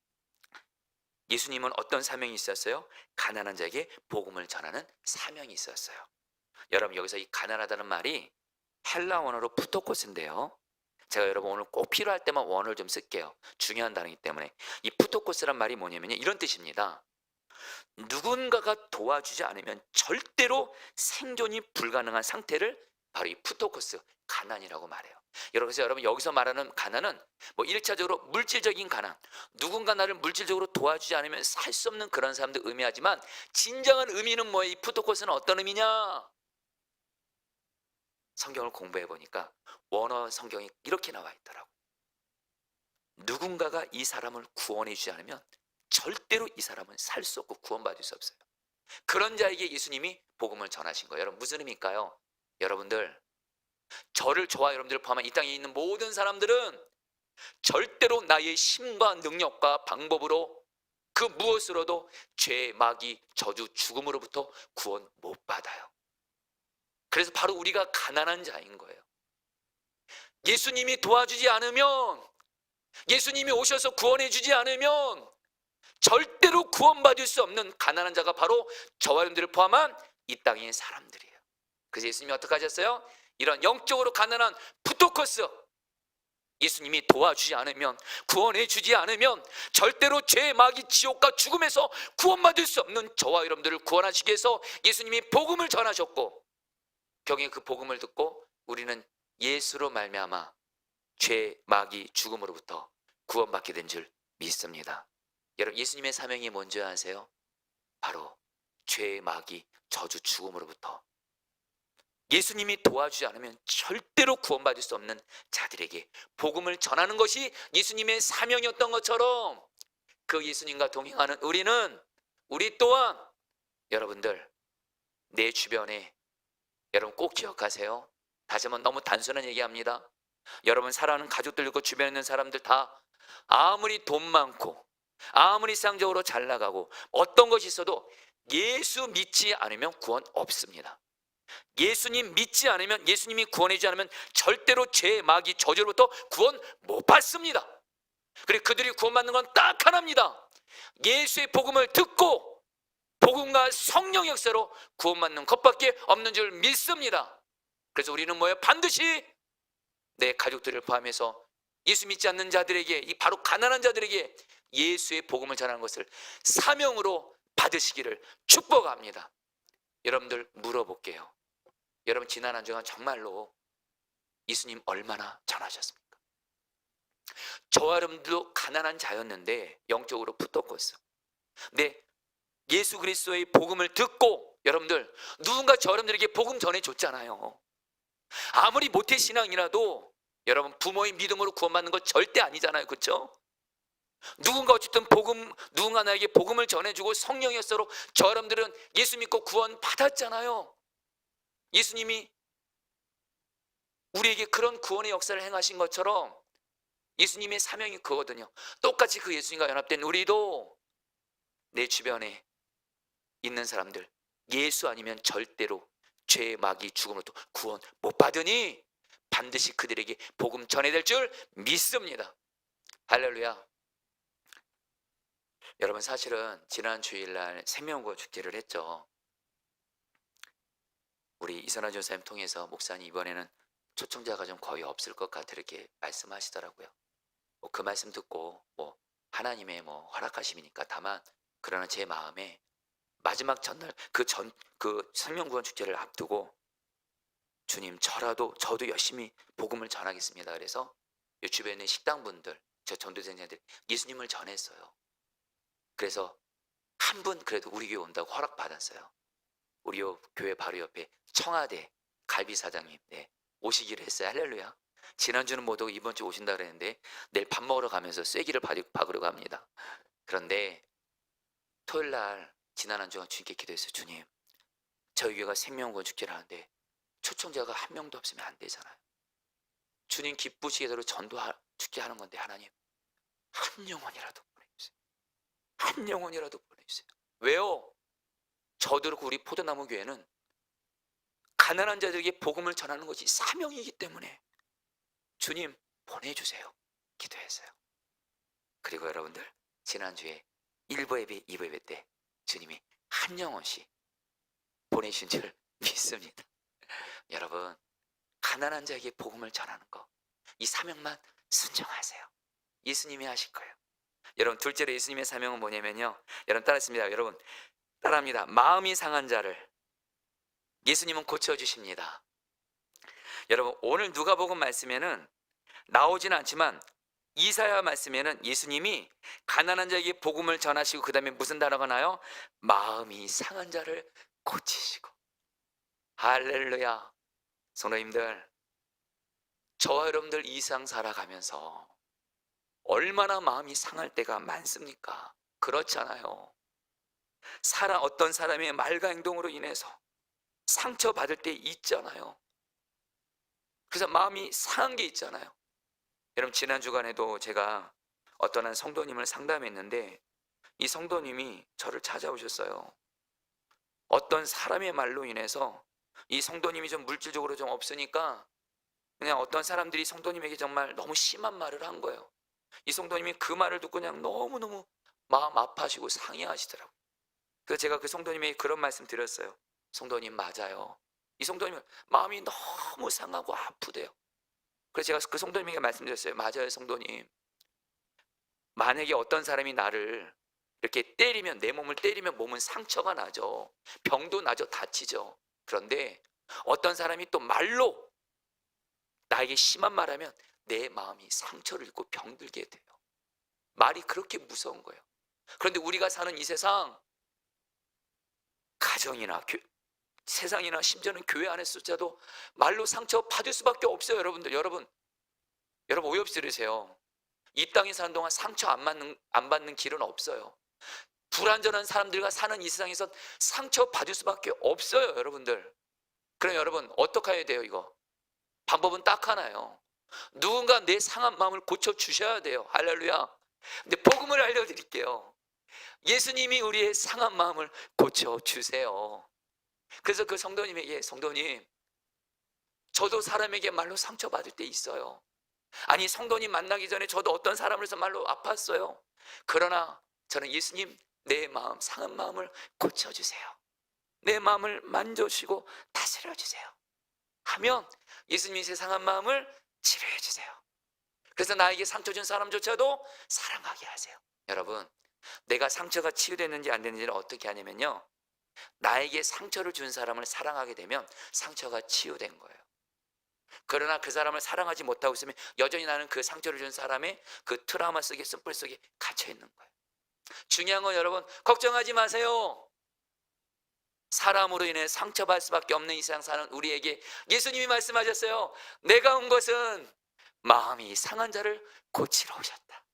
예수님은 어떤 사명이 있었어요? 가난한 자에게 복음을 전하는 사명이 있었어요. 여러분 여기서 이 가난하다는 말이 헬라 원어로 푸토코스인데요, 제가 여러분 오늘 꼭 필요할 때만 원어를 좀 쓸게요. 중요한 단어이기 때문에. 이 푸토코스란 말이 뭐냐면요, 이런 뜻입니다. 누군가가 도와주지 않으면 절대로 생존이 불가능한 상태를 바로 이 푸토코스, 가난이라고 말해요. 그래서 여러분 여기서 말하는 가난은 1차적으로 물질적인 가난, 누군가 나를 물질적으로 도와주지 않으면 살 수 없는 그런 사람들 의미하지만, 진정한 의미는 뭐예요? 이 푸토코스는 어떤 의미냐? 성경을 공부해 보니까 원어 성경이 이렇게 나와 있더라고요. 누군가가 이 사람을 구원해 주지 않으면 절대로 이 사람은 살 수 없고 구원받을 수 없어요. 그런 자에게 예수님이 복음을 전하신 거예요. 여러분 무슨 의미일까요? 여러분들 저와 여러분들을 포함한 이 땅에 있는 모든 사람들은 절대로 나의 힘과 능력과 방법으로 그 무엇으로도 죄, 마귀, 저주, 죽음으로부터 구원 못 받아요. 그래서 바로 우리가 가난한 자인 거예요. 예수님이 도와주지 않으면, 예수님이 오셔서 구원해 주지 않으면 절대로 구원받을 수 없는 가난한 자가 바로 저와 여러분들을 포함한 이 땅의 사람들이에요. 그래서 예수님이 어떻게 하셨어요? 이런 영적으로 가난한 푸토코스, 예수님이 도와주지 않으면, 구원해 주지 않으면 절대로 죄, 마귀, 지옥과 죽음에서 구원받을 수 없는 저와 여러분들을 구원하시기 위해서 예수님이 복음을 전하셨고, 경에 그 복음을 듣고 우리는 예수로 말미암아 죄, 마귀, 죽음으로부터 구원받게 된 줄 믿습니다. 여러분 예수님의 사명이 뭔지 아세요? 바로 죄, 마귀, 저주, 죽음으로부터 예수님이 도와주지 않으면 절대로 구원받을 수 없는 자들에게 복음을 전하는 것이 예수님의 사명이었던 것처럼, 그 예수님과 동행하는 우리 또한 여러분들 내 주변에, 여러분 꼭 기억하세요. 다시 한번 너무 단순한 얘기합니다. 여러분 사랑하는 가족들 있고 주변에 있는 사람들 다 아무리 돈 많고 아무리 상적으로 잘 나가고 어떤 것이 있어도 예수 믿지 않으면 구원 없습니다. 예수님 믿지 않으면, 예수님이 구원해 주지 않으면 절대로 죄, 마귀, 저주로부터 구원 못 받습니다. 그리고 그들이 구원받는 건 딱 하나입니다. 예수의 복음을 듣고 복음과 성령 역사로 구원받는 것밖에 없는 줄 믿습니다. 그래서 우리는 뭐예요? 반드시 내 가족들을 포함해서 예수 믿지 않는 자들에게, 이 바로 가난한 자들에게 예수의 복음을 전하는 것을 사명으로 받으시기를 축복합니다. 여러분들 물어볼게요. 여러분 지난 한 주간 정말로 예수님 얼마나 전하셨습니까? 저와 여러분들도 가난한 자였는데 영적으로 푸토코스, 근데 예수 그리스도의 복음을 듣고 여러분들 누군가 저 여러분들에게 복음 전해줬잖아요. 아무리 모태신앙이라도 여러분 부모의 믿음으로 구원받는 건 절대 아니잖아요. 그렇죠? 누군가 어쨌든 누군가 나에게 복음을 전해주고 성령의 역사로 저 여러분들은 예수 믿고 구원 받았잖아요. 예수님이 우리에게 그런 구원의 역사를 행하신 것처럼 예수님의 사명이 그거거든요. 똑같이 그 예수님과 연합된 우리도 내 주변에 있는 사람들, 예수 아니면 절대로 죄, 마귀, 죽음으로부터 구원 못 받으니 반드시 그들에게 복음 전해야 될 줄 믿습니다. 할렐루야. 여러분, 사실은 지난 주일날 생명구원 축제를 했죠. 우리 이선아 전사님 통해서 목사님 이번에는 초청자가 좀 거의 없을 것 같아 이렇게 말씀하시더라고요. 그 말씀 듣고 하나님의 허락하심이니까, 다만 그러나 제 마음에 마지막 전날 그 생명구원 축제를 앞두고 주님, 저도 열심히 복음을 전하겠습니다. 그래서 이 주변에 있는 식당분들, 저 전도생들 예수님을 전했어요. 그래서 한 분 그래도 우리 교회 온다고 허락 받았어요. 우리 교회 바로 옆에 청와대 갈비 사장님 오시기로 했어요. 할렐루야. 지난주는 못 오고 이번 주 오신다 그랬는데 내일 밥 먹으러 가면서 쐐기를 박으러 갑니다. 그런데 토요일 날 지난 한 주간 주님께 기도했어요. 주님, 저희 교회가 생명구원 축제를 하는데 초청자가 한 명도 없으면 안 되잖아요. 주님 기쁘시게대로 축제하는 건데 하나님, 한 영혼이라도 보내주세요. 한 영혼이라도 보내주세요. 왜요? 저도 그렇고 우리 포도나무 교회는 가난한 자들에게 복음을 전하는 것이 사명이기 때문에 주님 보내주세요. 기도했어요. 그리고 여러분들, 지난주에 1부 예배, 2부 예배 때 주님이 한 영혼씩 보내신 줄 믿습니다. 여러분, 가난한 자에게 복음을 전하는 거, 이 사명만 순종하세요. 예수님이 하실 거예요. 여러분, 둘째로 예수님의 사명은 뭐냐면요, 여러분 따라했습니다. 여러분 따라합니다. 마음이 상한 자를 예수님은 고쳐주십니다. 여러분, 오늘 누가복음 말씀에는 나오지는 않지만 이사야 말씀에는 예수님이 가난한 자에게 복음을 전하시고 그 다음에 무슨 단어가 나요? 마음이 상한 자를 고치시고. 할렐루야. 성도님들, 저와 여러분들 이 세상 살아가면서 얼마나 마음이 상할 때가 많습니까? 그렇잖아요. 어떤 사람의 말과 행동으로 인해서 상처받을 때 있잖아요. 그래서 마음이 상한 게 있잖아요. 여러분, 지난 주간에도 제가 어떤 한 성도님을 상담했는데 이 성도님이 저를 찾아오셨어요. 어떤 사람의 말로 인해서 이 성도님이 좀 물질적으로 좀 없으니까 그냥 어떤 사람들이 성도님에게 정말 너무 심한 말을 한 거예요. 이 성도님이 그 말을 듣고 그냥 너무너무 마음 아파하시고 상해하시더라고요. 그래서 제가 그 성도님에게 그런 말씀 드렸어요. 성도님, 맞아요. 이 성도님은 마음이 너무 상하고 아프대요. 그래서 제가 그 성도님에게 말씀드렸어요. 맞아요, 성도님. 만약에 어떤 사람이 나를 이렇게 때리면, 내 몸을 때리면 몸은 상처가 나죠. 병도 나죠. 다치죠. 그런데 어떤 사람이 또 말로 나에게 심한 말하면 내 마음이 상처를 입고 병들게 돼요. 말이 그렇게 무서운 거예요. 그런데 우리가 사는 이 세상, 가정이나 세상이나 심지어는 교회 안에서조차도 말로 상처 받을 수밖에 없어요. 여러분 오해 없이 들으세요. 이 땅에 사는 동안 상처 안 받는 길은 없어요. 불완전한 사람들과 사는 이 세상에서 상처 받을 수밖에 없어요. 여러분들, 그럼 여러분 어떻게 해야 돼요? 이거 방법은 딱 하나예요. 누군가 내 상한 마음을 고쳐주셔야 돼요. 할렐루야. 근데 복음을 알려드릴게요. 예수님이 우리의 상한 마음을 고쳐주세요. 그래서 그 성도님에게, 성도님, 저도 사람에게 말로 상처받을 때 있어요. 아니, 성도님 만나기 전에 저도 어떤 사람을 해서 말로 아팠어요. 그러나 저는 예수님, 내 마음, 상한 마음을 고쳐주세요. 내 마음을 만져주시고 다스려주세요 하면 예수님이 제 상한 마음을 치료해주세요. 그래서 나에게 상처 준 사람조차도 사랑하게 하세요. 여러분, 내가 상처가 치유됐는지 안 됐는지를 어떻게 하냐면요, 나에게 상처를 준 사람을 사랑하게 되면 상처가 치유된 거예요. 그러나 그 사람을 사랑하지 못하고 있으면 여전히 나는 그 상처를 준 사람의 그 트라우마 속에, 쓴불 속에 갇혀 있는 거예요. 중요한 건 여러분, 걱정하지 마세요. 사람으로 인해 상처받을 수밖에 없는 이 세상 사는 우리에게 예수님이 말씀하셨어요. 내가 온 것은 마음이 상한 자를 고치러 오셨다.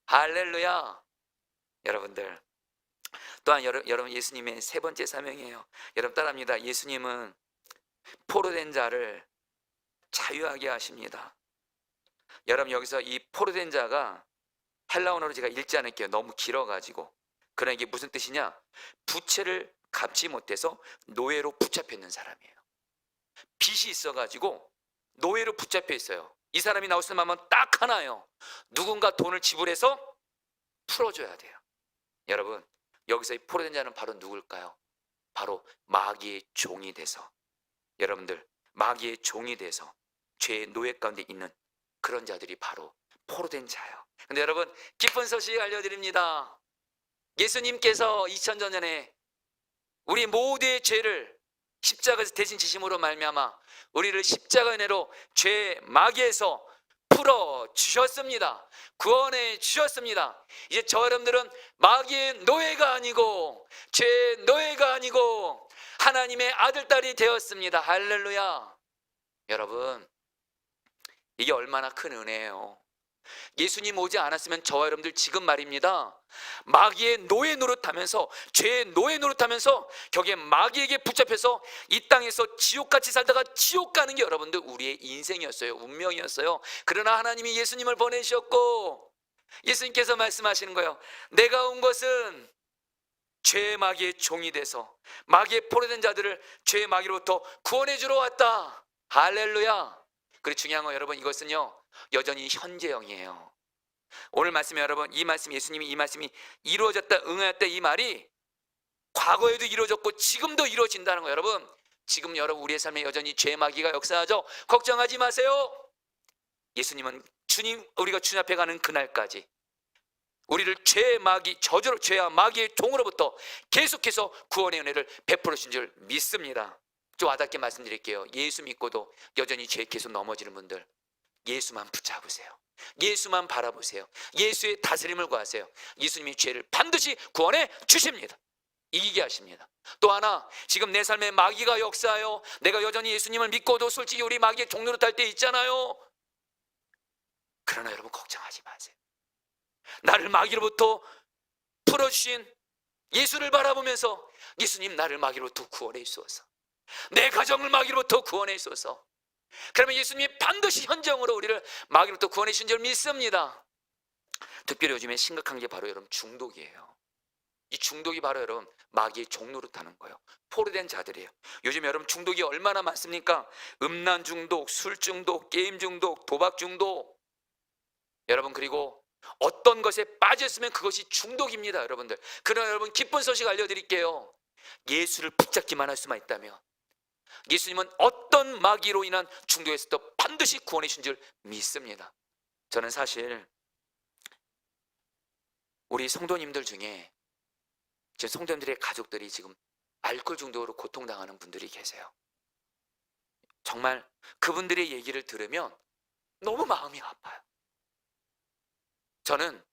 할렐루야. 여러분들, 또한 여러분 예수님의 세 번째 사명이에요. 여러분 따라합니다. 예수님은 포로된 자를 자유하게 하십니다. 여러분, 여기서 이 포로된 자가 헬라어로 제가 읽지 않을게요. 너무 길어가지고. 그러나 이게 무슨 뜻이냐? 부채를 갚지 못해서 노예로 붙잡혀 있는 사람이에요. 빚이 있어가지고 노예로 붙잡혀 있어요. 이 사람이 나올 수 있는 방법은 딱 하나예요. 누군가 돈을 지불해서 풀어줘야 돼요. 여러분, 여기서 이 포로된 자는 바로 누굴까요? 바로 마귀의 종이 돼서, 여러분들, 마귀의 종이 돼서 죄의 노예 가운데 있는 그런 자들이 바로 포로된 자예요. 근데 여러분, 기쁜 소식 알려드립니다. 예수님께서 2000년 전에 우리 모두의 죄를 십자가에서 대신 지심으로 말미암아 우리를 십자가 은혜로 죄 마귀에서 풀어 주셨습니다. 구원해 주셨습니다. 이제 저 여러분들은 마귀의 노예가 아니고 죄의 노예가 아니고 하나님의 아들 딸이 되었습니다. 할렐루야. 여러분, 이게 얼마나 큰 은혜예요. 예수님 오지 않았으면 저와 여러분들 지금 말입니다, 마귀의 노예 노릇하면서, 죄의 노예 노릇하면서 격에 마귀에게 붙잡혀서 이 땅에서 지옥같이 살다가 지옥 가는 게 여러분들 우리의 인생이었어요. 운명이었어요. 그러나 하나님이 예수님을 보내셨고 예수님께서 말씀하시는 거예요. 내가 온 것은 죄의 마귀의 종이 돼서 마귀의 포로된 자들을 죄의 마귀로부터 구원해 주러 왔다. 할렐루야. 그리고 중요한 건 여러분, 이것은요 여전히 현재형이에요. 오늘 말씀에 여러분, 이 말씀, 예수님이 이 말씀이 이루어졌다, 응하였다, 이 말이 과거에도 이루어졌고 지금도 이루어진다는 거예요. 여러분, 지금 여러분 우리의 삶에 여전히 죄 마귀가 역사하죠. 걱정하지 마세요. 예수님은 주님, 우리가 주님 앞에 가는 그날까지 우리를 죄 마귀, 저주로 죄와 마귀의 종으로부터 계속해서 구원의 은혜를 베풀어 주신 줄 믿습니다. 좀 와닿게 말씀드릴게요. 예수 믿고도 여전히 죄에 계속 넘어지는 분들, 예수만 붙잡으세요. 예수만 바라보세요. 예수의 다스림을 구하세요. 예수님이 죄를 반드시 구원해 주십니다. 이기게 하십니다. 또 하나, 지금 내 삶에 마귀가 역사하여 내가 여전히 예수님을 믿고도 솔직히 우리 마귀의 종로로 탈 때 있잖아요. 그러나 여러분, 걱정하지 마세요. 나를 마귀로부터 풀어주신 예수를 바라보면서, 예수님, 나를 마귀로부터 구원해 주소서, 내 가정을 마귀로부터 구원해 주소서. 그러면 예수님이 반드시 현정으로 우리를 마귀로부터 구원해 주신 줄 믿습니다. 특별히 요즘에 심각한 게 바로 여러분 중독이에요. 이 중독이 바로 여러분 마귀의 종노릇하는 거예요. 포로된 자들이에요. 요즘 여러분 중독이 얼마나 많습니까? 음란 중독, 술 중독, 게임 중독, 도박 중독. 여러분, 그리고 어떤 것에 빠졌으면 그것이 중독입니다, 여러분들. 그러나 여러분, 기쁜 소식 알려드릴게요. 예수를 붙잡기만 할 수만 있다면 예수님은 어떤 마귀로 인한 중독에서도 반드시 구원해 주신 줄 믿습니다. 저는 사실 우리 성도님들 중에 제 성도님들의 가족들이 지금 알코올 중독으로 고통당하는 분들이 계세요. 정말 그분들의 얘기를 들으면 너무 마음이 아파요. 저는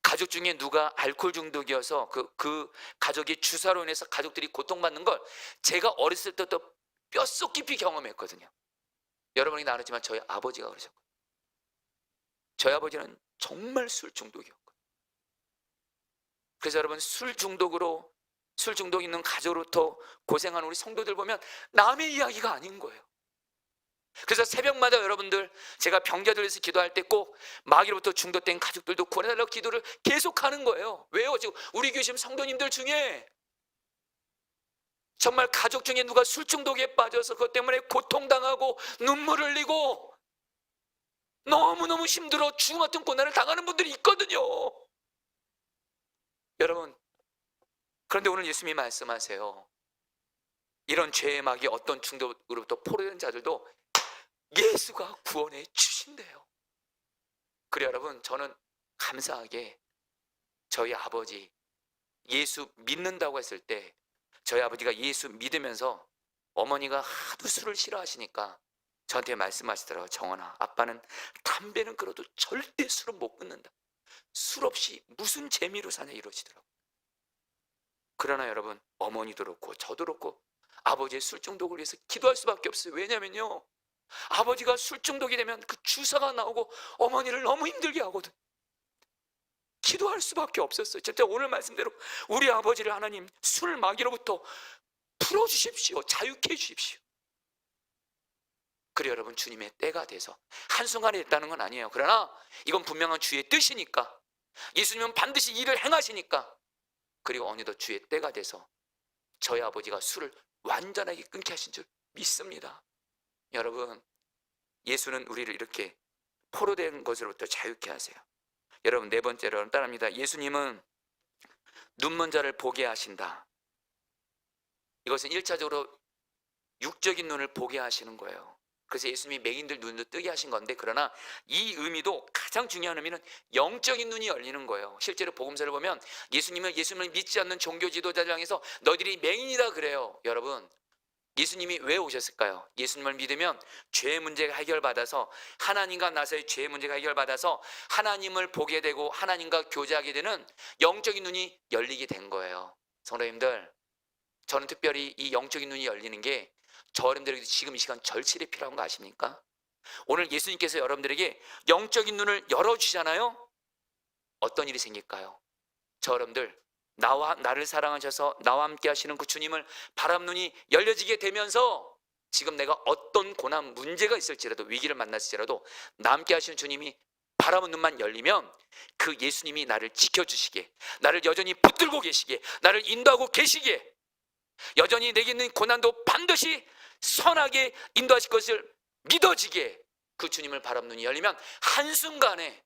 가족 중에 누가 알코올 중독이어서 그 가족의 주사로 인해서 가족들이 고통받는 걸 제가 어렸을 때부터 뼛속 깊이 경험했거든요. 여러분이 나눴지만 저희 아버지가 그러셨거든요. 저희 아버지는 정말 술 중독이었거든요. 그래서 여러분, 술 중독 있는 가족으로부터 고생하는 우리 성도들 보면 남의 이야기가 아닌 거예요. 그래서 새벽마다 여러분들, 제가 병자들 위해서 기도할 때 꼭 마귀로부터 중독된 가족들도 구원해달라고 기도를 계속하는 거예요. 왜요? 지금 우리 교회 성도님들 중에 정말 가족 중에 누가 술 중독에 빠져서 그것 때문에 고통당하고 눈물 흘리고 너무너무 힘들어 죽음 같은 고난을 당하는 분들이 있거든요. 여러분, 그런데 오늘 예수님이 말씀하세요. 이런 죄의 마귀, 어떤 중독으로부터 포로된 자들도 예수가 구원해 주신대요. 그래 여러분, 저는 감사하게 저희 아버지 예수 믿는다고 했을 때, 저희 아버지가 예수 믿으면서 어머니가 하도 술을 싫어하시니까 저한테 말씀하시더라고요. 정원아, 아빠는 담배는 끊어도 절대 술은 못 끊는다. 술 없이 무슨 재미로 사냐 이러시더라고요. 그러나 여러분, 어머니도 그렇고 저도 그렇고 아버지의 술 중독을 위해서 기도할 수밖에 없어요. 왜냐면요, 아버지가 술 중독이 되면 그 주사가 나오고 어머니를 너무 힘들게 하거든. 기도할 수밖에 없었어요. 진짜 오늘 말씀대로 우리 아버지를 하나님 술 마귀로부터 풀어주십시오. 자유케 해주십시오. 그래 여러분, 주님의 때가 돼서 한순간에 됐다는 건 아니에요. 그러나 이건 분명한 주의 뜻이니까, 예수님은 반드시 일을 행하시니까, 그리고 어느덧 주의 때가 돼서 저희 아버지가 술을 완전하게 끊게 하신 줄 믿습니다. 여러분, 예수는 우리를 이렇게 포로된 것으로부터 자유케 하세요. 여러분, 네 번째로 여러분 따라합니다. 예수님은 눈먼 자를 보게 하신다. 이것은 1차적으로 육적인 눈을 보게 하시는 거예요. 그래서 예수님이 맹인들 눈도 뜨게 하신 건데, 그러나 이 의미도 가장 중요한 의미는 영적인 눈이 열리는 거예요. 실제로 복음서를 보면 예수님을 믿지 않는 종교 지도자들 향해서 너희들이 맹인이다 그래요. 여러분, 예수님이 왜 오셨을까요? 예수님을 믿으면 죄의 문제가 해결받아서, 하나님과 나서의 죄의 문제가 해결받아서 하나님을 보게 되고 하나님과 교제하게 되는 영적인 눈이 열리게 된 거예요. 성도님들, 저는 특별히 이 영적인 눈이 열리는 게 여러분들에게 지금 이 시간 절실히 필요한 거 아십니까? 오늘 예수님께서 여러분들에게 영적인 눈을 열어주시잖아요. 어떤 일이 생길까요? 여러분들, 나를 사랑하셔서 나와 함께 하시는 그 주님을 바라보는 눈이 열려지게 되면서, 지금 내가 어떤 고난 문제가 있을지라도, 위기를 만났을지라도 나 함께 하시는 주님이 바라보는 눈만 열리면, 그 예수님이 나를 지켜주시게, 나를 여전히 붙들고 계시게, 나를 인도하고 계시게, 여전히 내게 있는 고난도 반드시 선하게 인도하실 것을 믿어지게, 그 주님을 바라보는 눈이 열리면 한순간에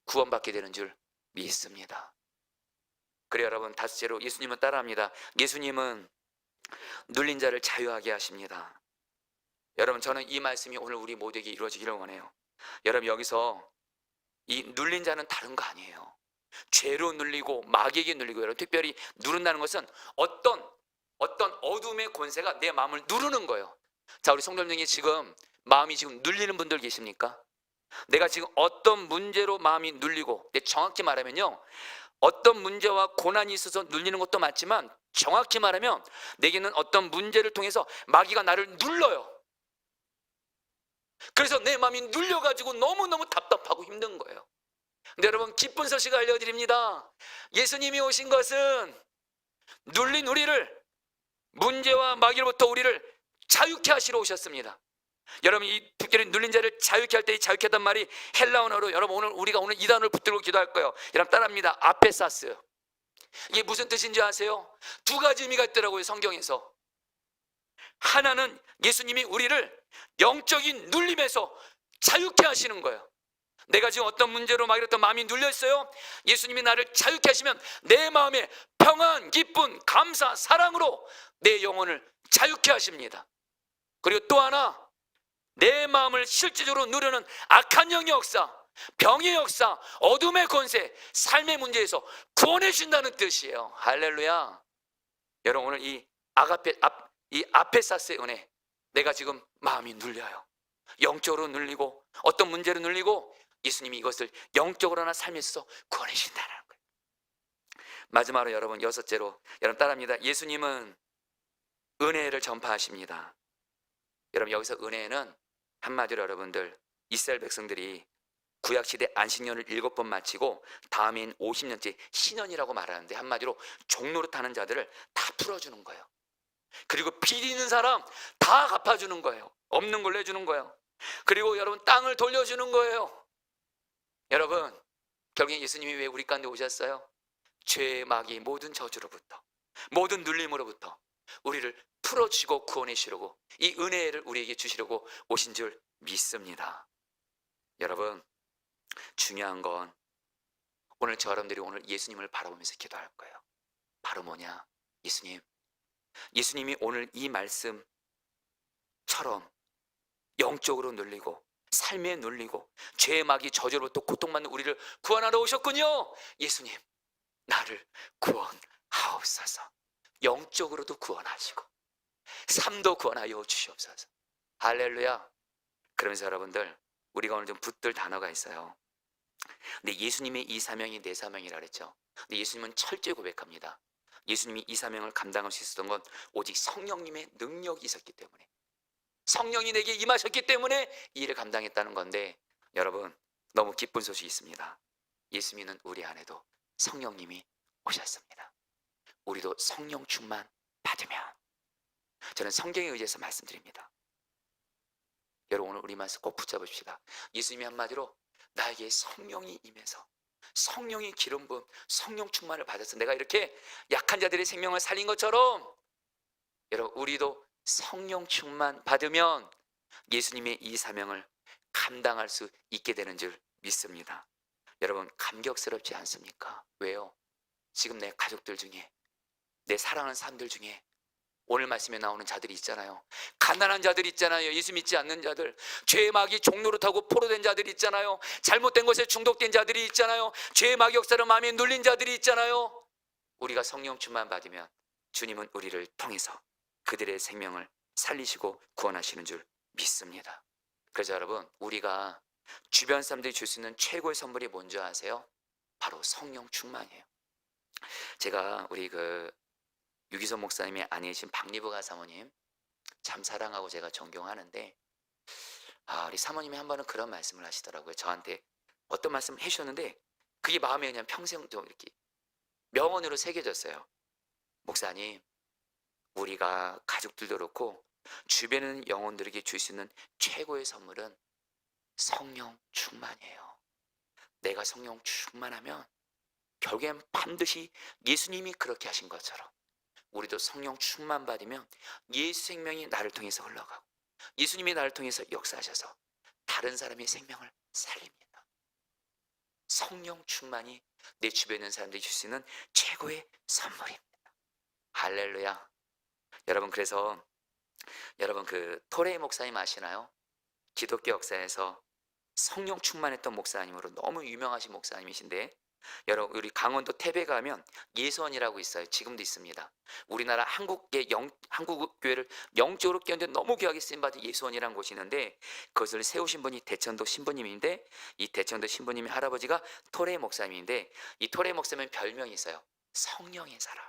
구원받게 되는 줄 믿습니다. 그래 여러분, 다섯째로 예수님은 따라합니다. 예수님은 눌린 자를 자유하게 하십니다. 여러분, 저는 이 말씀이 오늘 우리 모두에게 이루어지기를 원해요. 여러분, 여기서 이 눌린 자는 다른 거 아니에요. 죄로 눌리고 마귀에게 눌리고, 여러분, 특별히 누른다는 것은 어떤 어둠의 권세가 내 마음을 누르는 거예요. 자, 우리 성도님 중에 지금 마음이 지금 눌리는 분들 계십니까? 내가 지금 어떤 문제로 마음이 눌리고, 정확히 말하면요, 어떤 문제와 고난이 있어서 눌리는 것도 맞지만, 정확히 말하면 내게는 어떤 문제를 통해서 마귀가 나를 눌러요. 그래서 내 마음이 눌려가지고 너무너무 답답하고 힘든 거예요. 근데 여러분, 기쁜 소식을 알려드립니다. 예수님이 오신 것은 눌린 우리를, 문제와 마귀로부터 우리를 자유케 하시러 오셨습니다. 여러분, 이 특별히 눌린 자를 자유케 할 때, 이 자유케 하단 말이 헬라어로, 여러분 우리가 오늘 이 단어를 붙들고 기도할 거예요. 여러분 따라합니다. 아페사스. 이게 무슨 뜻인지 아세요? 두 가지 의미가 있더라고요, 성경에서. 하나는 예수님이 우리를 영적인 눌림에서 자유케 하시는 거예요. 내가 지금 어떤 문제로 막 이랬던 마음이 눌렸어요. 예수님이 나를 자유케 하시면 내 마음에 평안, 기쁨, 감사, 사랑으로 내 영혼을 자유케 하십니다. 그리고 또 하나, 내 마음을 실질적으로 누르는 악한 영의 역사, 병의 역사, 어둠의 권세, 삶의 문제에서 구원해 준다는 뜻이에요. 할렐루야. 여러분, 오늘 이 아페사스의 은혜, 내가 지금 마음이 눌려요. 영적으로 눌리고 어떤 문제로 눌리고, 예수님이 이것을 영적으로나 삶에서 구원해 주신다는 거예요. 마지막으로 여러분, 여섯째로, 여러분 따라합니다. 예수님은 은혜를 전파하십니다. 여러분, 여기서 은혜는 한마디로 여러분들, 이스라엘 백성들이 구약시대 안식년을 7번 마치고 다음인 50년째 신년이라고 말하는데, 한마디로 종로로 타는 자들을 다 풀어주는 거예요. 그리고 빚 있는 사람 다 갚아주는 거예요. 없는 걸 내주는 거예요. 그리고 여러분, 땅을 돌려주는 거예요. 여러분, 결국에 예수님이 왜 우리 가운데 오셨어요? 죄, 마귀, 모든 저주로부터, 모든 눌림으로부터 우리를 풀어주시고 구원해 주시려고, 이 은혜를 우리에게 주시려고 오신 줄 믿습니다. 여러분, 중요한 건 오늘 여러분들이 오늘 예수님을 바라보면서 기도할 거예요. 바로 뭐냐? 예수님이 오늘 이 말씀처럼 영적으로 눌리고 삶에 눌리고 죄의 마귀 저주로부터 고통받는 우리를 구원하러 오셨군요. 예수님, 나를 구원하옵소서. 영적으로도 구원하시고 삶도 구원하여 주시옵소서. 할렐루야. 그러면서 여러분들, 우리가 오늘 좀 붙들 단어가 있어요. 근데 예수님의 이 사명이 내 사명이라 그랬죠. 근데 예수님은 철저히 고백합니다. 예수님이 이 사명을 감당할 수 있었던 건 오직 성령님의 능력이 있었기 때문에, 성령이 내게 임하셨기 때문에 이 일을 감당했다는 건데, 여러분, 너무 기쁜 소식이 있습니다. 예수 믿는 우리 안에도 성령님이 오셨습니다. 우리도 성령 충만 받으면, 저는 성경에 의지해서 말씀드립니다. 여러분 오늘 우리 말씀 꼭 붙잡읍시다. 예수님이 한마디로 나에게 성령이 임해서 성령의 기름 부음, 성령 충만을 받아서 내가 이렇게 약한 자들의 생명을 살린 것처럼 여러분 우리도 성령 충만 받으면 예수님의 이 사명을 감당할 수 있게 되는 줄 믿습니다. 여러분 감격스럽지 않습니까? 왜요? 지금 내 가족들 중에, 내 사랑하는 사람들 중에 오늘 말씀에 나오는 자들이 있잖아요. 가난한 자들 있잖아요. 예수 믿지 않는 자들, 죄의 마귀 종로로 타고 포로된 자들이 있잖아요. 잘못된 것에 중독된 자들이 있잖아요. 죄의 마귀 역사로 마음에 눌린 자들이 있잖아요. 우리가 성령 충만 받으면 주님은 우리를 통해서 그들의 생명을 살리시고 구원하시는 줄 믿습니다. 그래서 여러분 우리가 주변 사람들이 줄 수 있는 최고의 선물이 뭔지 아세요? 바로 성령 충만이에요. 제가 우리 유기선 목사님의 아내이신 박리부가 사모님 참 사랑하고 제가 존경하는데, 우리 사모님이 한 번은 그런 말씀을 하시더라고요. 저한테 어떤 말씀을 해주셨는데 그게 마음에 그냥 평생 좀 이렇게 명언으로 새겨졌어요. 목사님, 우리가 가족들도 그렇고 주변에 있는 영혼들에게 줄 수 있는 최고의 선물은 성령 충만이에요. 내가 성령 충만하면 결국엔 반드시 예수님이 그렇게 하신 것처럼 우리도 성령 충만 받으면 예수 생명이 나를 통해서 흘러가고 예수님이 나를 통해서 역사하셔서 다른 사람의 생명을 살립니다. 성령 충만이 내 주변에 있는 사람들이 줄 수 있는 최고의 선물입니다. 할렐루야. 여러분 그래서 여러분 토레이 목사님 아시나요? 기독교 역사에서 성령 충만했던 목사님으로 너무 유명하신 목사님이신데, 여러분 우리 강원도 태백 가면 예수원이라고 있어요. 지금도 있습니다. 우리나라 한국 교회를 영적으로 깨우는데 너무 귀하게 쓰임받은 예수원이라는 곳이 있는데 그것을 세우신 분이 대천도 신부님인데, 이 대천도 신부님의 할아버지가 토레이 목사님인데, 이 토레이 목사님은 별명이 있어요. 성령의 사람.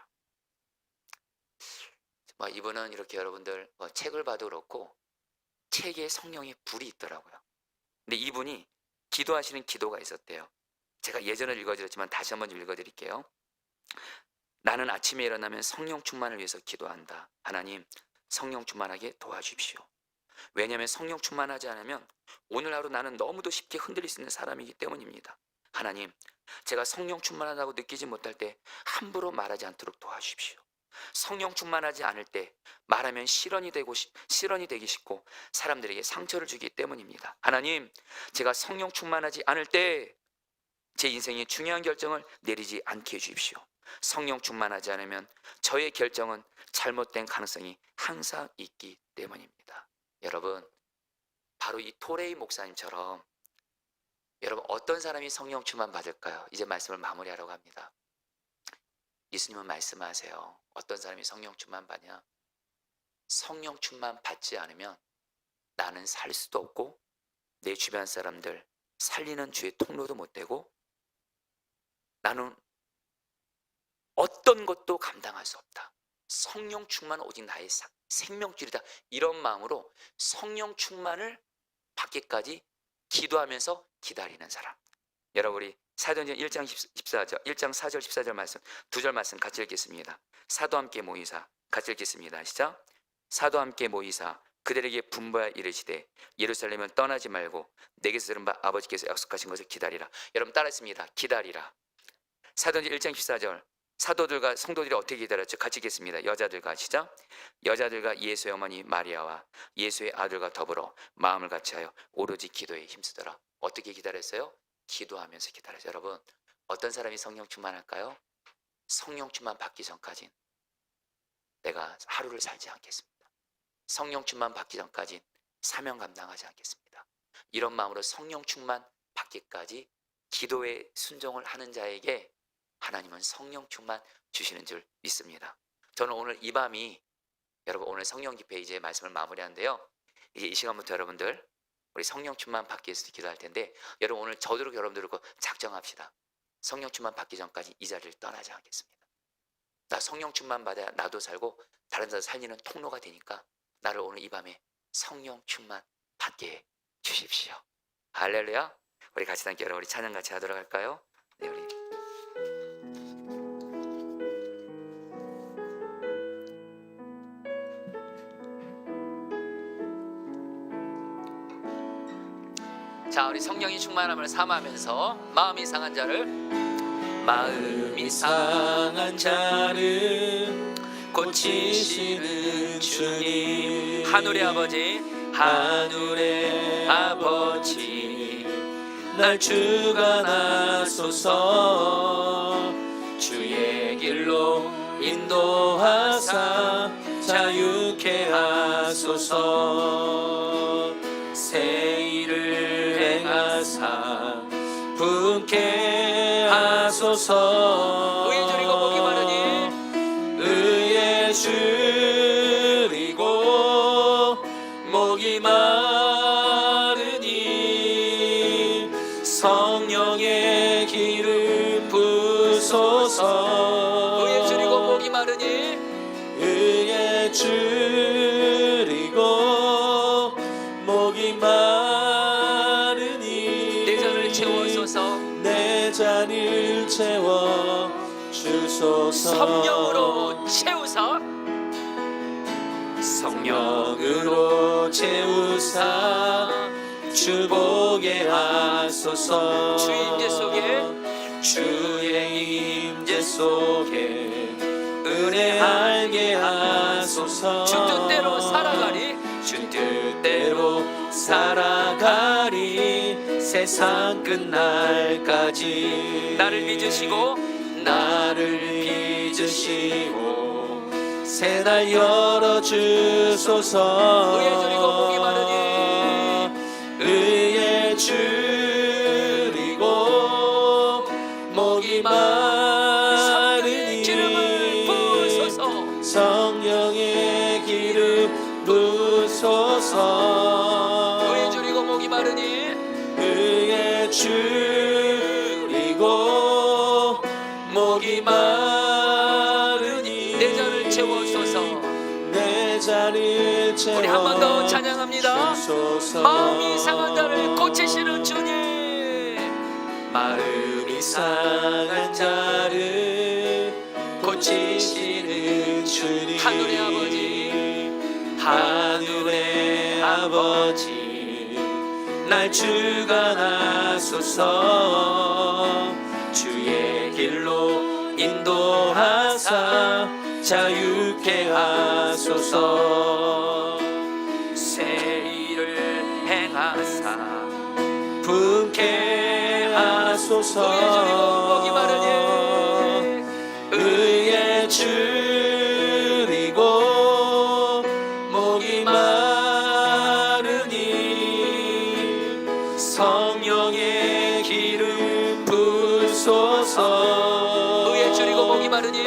이분은 이렇게 여러분들 책을 봐도 그렇고 책에 성령의 불이 있더라고요. 근데 이분이 기도하시는 기도가 있었대요. 제가 예전에 읽어드렸지만 다시 한번 읽어드릴게요. 나는 아침에 일어나면 성령 충만을 위해서 기도한다. 하나님, 성령 충만하게 도와주십시오. 왜냐하면 성령 충만하지 않으면 오늘 하루 나는 너무도 쉽게 흔들릴 수 있는 사람이기 때문입니다. 하나님, 제가 성령 충만하다고 느끼지 못할 때 함부로 말하지 않도록 도와주십시오. 성령 충만하지 않을 때 말하면 실언이 되기 쉽고 사람들에게 상처를 주기 때문입니다. 하나님, 제가 성령 충만하지 않을 때 제 인생의 중요한 결정을 내리지 않게 해주십시오. 성령 충만하지 않으면 저의 결정은 잘못된 가능성이 항상 있기 때문입니다. 여러분, 바로 이 토레이 목사님처럼 여러분 어떤 사람이 성령 충만 받을까요? 이제 말씀을 마무리하려고 합니다. 예수님은 말씀하세요. 어떤 사람이 성령 충만 받냐? 성령 충만 받지 않으면 나는 살 수도 없고 내 주변 사람들 살리는 주의 통로도 못 되고 나는 어떤 것도 감당할 수 없다. 성령 충만은 오직 나의 생명줄이다. 이런 마음으로 성령 충만을 받기까지 기도하면서 기다리는 사람. 여러분 우리 사도행전 1장 14절, 1장 4절 14절 말씀, 두 절 말씀 같이 읽겠습니다. 사도 함께 모이사, 같이 읽겠습니다. 시작. 사도 함께 모이사 그들에게 분부하여 이르시되 예루살렘은 떠나지 말고 내게서 들은 바 아버지께서 약속하신 것을 기다리라. 여러분 따라했습니다. 기다리라. 사도행전 1장 14절, 사도들과 성도들이 어떻게 기다렸죠? 같이 읽겠습니다. 여자들과 시작. 여자들과 예수의 어머니 마리아와 예수의 아들과 더불어 마음을 같이하여 오로지 기도에 힘쓰더라. 어떻게 기다렸어요? 기도하면서 기다렸어요. 여러분 어떤 사람이 성령 충만할까요? 성령 충만 받기 전까진 내가 하루를 살지 않겠습니다. 성령 충만 받기 전까진 사명 감당하지 않겠습니다. 이런 마음으로 성령 충만 받기까지 기도에 순종을 하는 자에게 하나님은 성령 충만 주시는 줄 믿습니다. 저는 오늘 이 밤이 여러분 오늘 성령 집회 이제 말씀을 마무리하는데요. 이제 이 시간부터 여러분들 우리 성령 충만 받기 위해서 기도할 텐데, 여러분 오늘 저도 여러분들 작정합시다. 성령 충만 받기 전까지 이 자리를 떠나지 않겠습니다. 나 성령 충만 받아야 나도 살고 다른 사람 살리는 통로가 되니까 나를 오늘 이 밤에 성령 충만 받게 해 주십시오. 할렐루야. 우리 같이 함께 우리 찬양 같이 하도록 할까요? 네, 우리 자, 우리 성령이 충만함을 삼으면서 마음이 상한 자를 고치시는 주님, 하늘의 아버지 날 주관하소서. 주의 길로 인도하사 자유케 하소서. 새 일을 행하사 분케 하소서. 의에 줄이고 목이 마르니 의에 줄이고 목이 마르니 성령의 기름 부소서. 의에 줄이고 목이 마르니 의에 줄이고 목이 마르니 내 잔을 채워소서. 내 잔을 채워 주소서. 성령으로 채우사 주보게 하소서. 주의 임재 속에 은혜 알게 하소서. 주 뜻대로 살아가리 세상 끝날까지. 나를 빚으시고 새날 열어주소서. 의에 줄이고 목이 마르니 의에 줄이고 목이 마르니 기름을 부으소서. 성령의 기름 부소서. 의에 줄이고 목이 마르니 의에 줄이고 목이 마르니 내 잔을 채워소서. 내 잔을 채워. 우리 한 번 더 찬양합니다. 주소서. 마음이 상한 자를 고치시는 주님, 마음이 상한 자를 고치시는 주님, 하늘의 아버지 날 주관하소서. 주의 길로 인도하사 자유케 하소서. 새 일을 행하사 분케 하소서. 의에 줄이고 목이 마르니 성령의 기름 부소서. 의에 줄이고 목이 마르니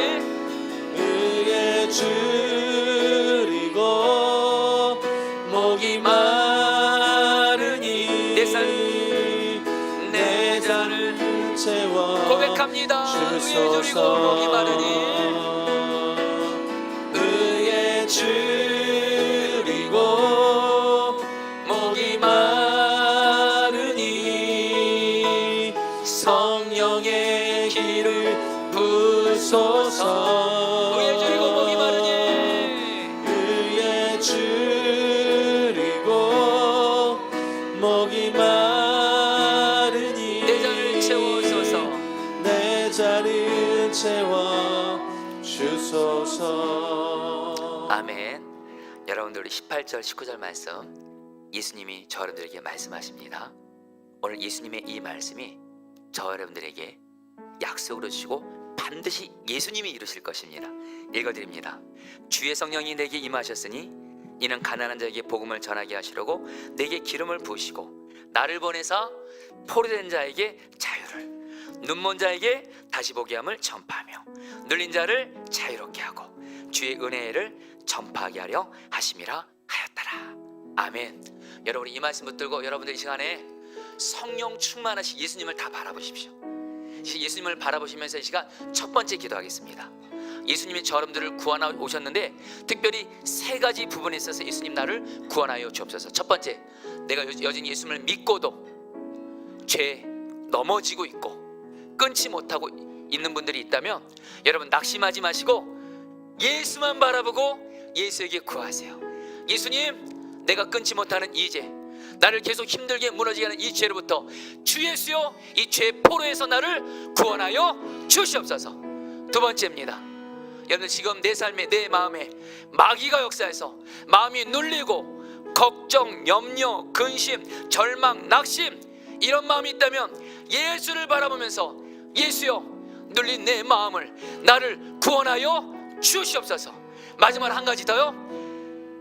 의에 줄이고 목이 마르니 내 잔을 채워. 고백합니다. 의에 줄이고 목이 마르니 의에 줄이고 목이 마르니 성령의 길을 부소서. 의에 줄이고 목이 마르니 의에 줄이고 목이 마르니 내 잔을 채워소서. 내 잔을 채워 주소서. 아멘. 여러분들 우리 18절 19절 말씀 예수님이 저 여러분들에게 말씀하십니다. 오늘 예수님의 이 말씀이 저 여러분들에게 약속으로 주시고 반드시 예수님이 이루실 것입니다. 읽어드립니다. 주의 성령이 내게 임하셨으니 이는 가난한 자에게 복음을 전하게 하시려고 내게 기름을 부으시고 나를 보내사 포로된 자에게 자유를, 눈먼 자에게 다시 보게 함을 전파하며 눌린 자를 자유롭게 하고 주의 은혜를 전파하게 하려 하심이라 하였더라. 아멘. 여러분이 이 말씀 붙들고 여러분들 이 시간에 성령 충만하신 예수님을 다 바라보십시오. 예수님을 바라보시면서 이 시간 첫 번째 기도하겠습니다. 예수님이 저 여러분들을 구원하여 오셨는데 특별히 세 가지 부분에 있어서 예수님 나를 구원하여 주옵소서. 첫 번째, 내가 여전히 예수님을 믿고도 죄 넘어지고 있고 끊지 못하고 있는 분들이 있다면 여러분 낙심하지 마시고 예수만 바라보고 예수에게 구하세요. 예수님, 내가 끊지 못하는 이 죄, 나를 계속 힘들게 무너지게 하는 이 죄로부터 주 예수여 이 죄의 포로에서 나를 구원하여 주시옵소서. 두 번째입니다. 여러분 지금 내 삶에 내 마음에 마귀가 역사해서 마음이 눌리고 걱정, 염려, 근심, 절망, 낙심 이런 마음이 있다면 예수를 바라보면서 예수여 눌린 내 마음을 나를 구원하여 주시옵소서. 마지막 한 가지 더요.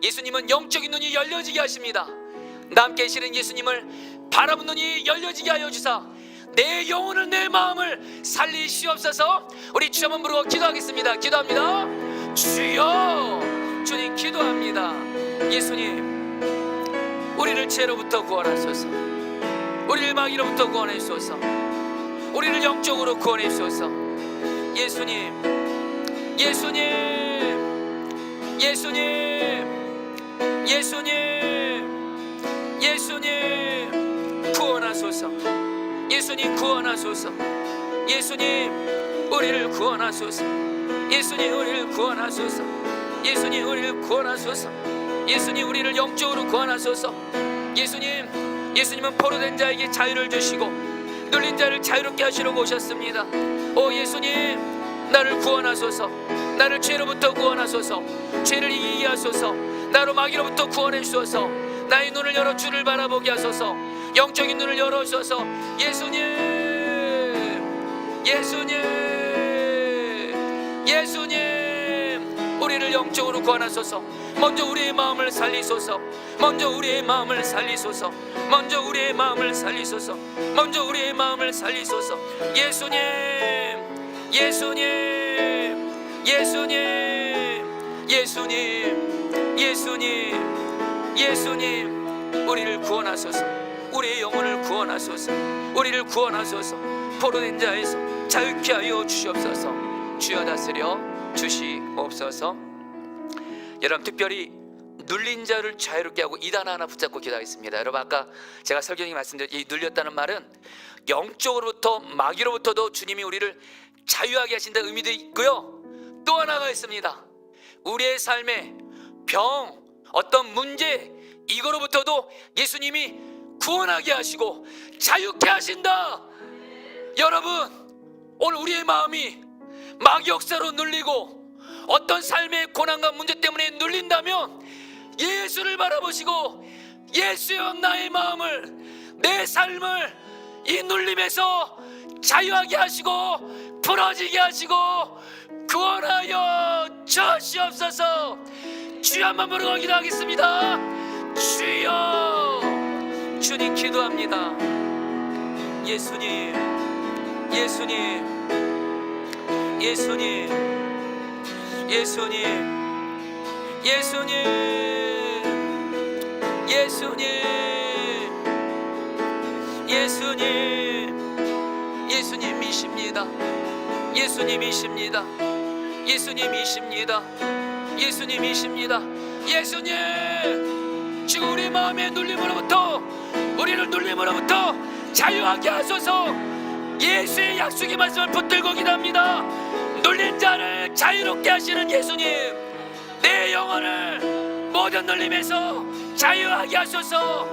예수님은 영적인 눈이 열려지게 하십니다. 남께 계시는 예수님을 바라보는 눈이 열려지게 하여 주사 내 영혼을 내 마음을 살리시옵소서. 우리 주여 한번 부르고 기도하겠습니다. 기도합니다. 주여. 주님 기도합니다. 예수님 우리를 죄로부터 구원하소서. 우리를 마귀로부터 구원해 주소서. 우리를 영적으로 구원해 주소서. 예수님 예수님 예수님 예수님 예수님 구원하소서. 예수님 구원하소서. 예수님 우리를 구원하소서. 예수님 우리를 구원하소서. 예수님 우리를 구원하소서. 예수님 우리를 영적으로 구원하소서. 예수님은 포로된 자에게 자유를 주시고 눌린 자를 자유롭게 하시려고 오셨습니다. 오 예수님 나를 구원하소서. 나를 죄로부터 구원하소서. 죄를 이기게 하소서. 나로 마귀로부터 구원해 주소서. 나의 눈을 열어 주를 바라보게 하소서. 영적인 눈을 열어 주소서. 예수님 예수님 예수님 우리를 영적으로 구원하소서. 먼저 우리의 마음을 살리소서. 먼저 우리의 마음을 살리소서. 먼저 우리의 마음을 살리소서. 먼저 우리의 마음을 살리소서. 예수님 예수님 예수님 예수님 예수님 예수님 우리를 구원하소서. 우리의 영혼을 구원하소서. 우리를 구원하소서. 포로된 자에서 자유케 하여 주시옵소서. 주여 다스려 주시옵소서. 여러분 특별히 눌린 자를 자유롭게 하고 이단 하나 붙잡고 기도하겠습니다. 여러분 아까 제가 설교에 말씀드린 이 눌렸다는 말은 영적으로부터 마귀로부터도 주님이 우리를 자유하게 하신다는 의미도 있고요. 또 하나가 있습니다. 우리의 삶에 병, 어떤 문제 이거로부터도 예수님이 구원하게 하시고 자유케 하신다. 여러분 오늘 우리의 마음이 마귀 역사로 눌리고 어떤 삶의 고난과 문제 때문에 눌린다면 예수를 바라보시고 예수여 나의 마음을 내 삶을 이 눌림에서 자유하게 하시고 풀어지게 하시고 구원하여 주시옵소서. 주여 한번 부르고 기도하겠습니다. 주여. 주님 기도합니다. 예수님 예수님 예수님 예수님 예수님 예수님 예수님 예수님이십니다. 예수님이십니다. 예수님이십니다. 예수님이십니다. 예수님 지금 우리 마음의 눌림으로부터 우리를 눌림으로부터 자유하게 하소서. 예수의 약속의 말씀을 붙들고 기도합니다. 눌린 자를 자유롭게 하시는 예수님 내 영혼을 모든 눌림에서 자유하게 하소서.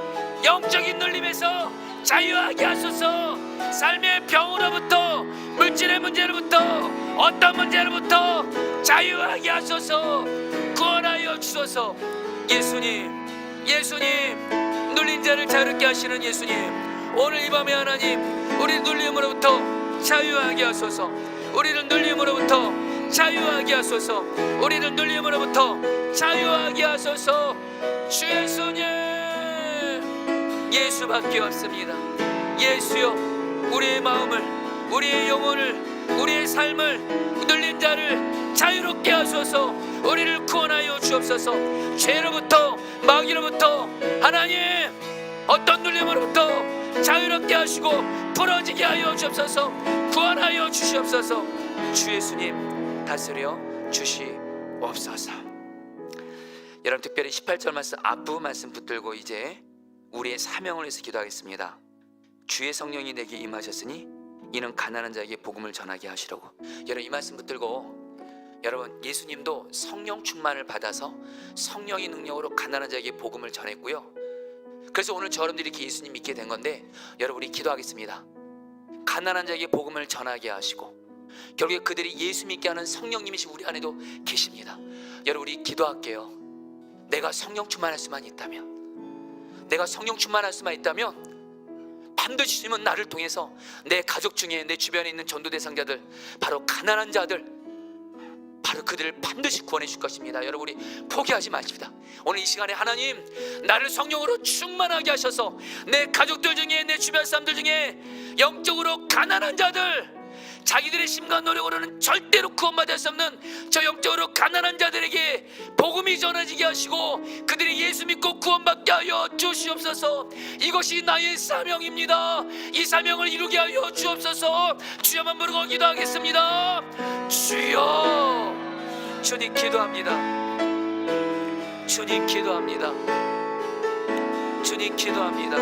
영적인 눌림에서 자유하게 하소서. 삶의 병으로부터 물질의 문제로부터 어떤 문제로부터 자유하게 하소서. 구원하여 주소서. 예수님 예수님 눌린 자를 자유롭게 하시는 예수님 오늘 이 밤에 하나님 우리 눌림으로부터 자유하게 하소서. 우리를 눌림으로부터 자유하게 하소서. 우리를 눌림으로부터 자유하게 하소서. 주 예수님 예수밖에 없습니다. 예수여 우리의 마음을 우리의 영혼을 우리의 삶을 눌린 자를 자유롭게 하소서. 우리를 구원하여 주옵소서. 죄로부터 마귀로부터 하나님 어떤 눌림으로부터 자유롭게 하시고 풀어지게 하여 주옵소서. 구원하여 주시옵소서. 주 예수님 다스려 주시옵소서. 여러분 특별히 18절 말씀 앞부분 말씀 붙들고 이제 우리의 사명을 위해서 기도하겠습니다. 주의 성령이 내게 임하셨으니 이는 가난한 자에게 복음을 전하게 하시려고. 여러분 이 말씀 붙들고 여러분 예수님도 성령 충만을 받아서 성령의 능력으로 가난한 자에게 복음을 전했고요. 그래서 오늘 여러분들이 이렇게 예수님 믿게 된 건데, 여러분 우리 기도하겠습니다. 가난한 자에게 복음을 전하게 하시고 결국에 그들이 예수 믿게 하는 성령님이시 우리 안에도 계십니다. 여러분 우리 기도할게요. 내가 성령 충만할 수만 있다면, 내가 성령 충만할 수만 있다면 반드시 주님은 나를 통해서 내 가족 중에, 내 주변에 있는 전도 대상자들, 바로 가난한 자들, 바로 그들을 반드시 구원해 줄 것입니다. 여러분 우리 포기하지 마십니다. 오늘 이 시간에 하나님, 나를 성령으로 충만하게 하셔서 내 가족들 중에, 내 주변 사람들 중에 영적으로 가난한 자들, 자기들의 힘과 노력으로는 절대로 구원받을 수 없는 저 영적으로 가난한 자들에게 복음이 전해지게 하시고 그들이 예수 믿고 구원받게 하여 주시옵소서. 이것이 나의 사명입니다. 이 사명을 이루게 하여 주옵소서. 주여만 부르고 기도하겠습니다. 주여, 주님 기도합니다. 주님 기도합니다. 주님 기도합니다.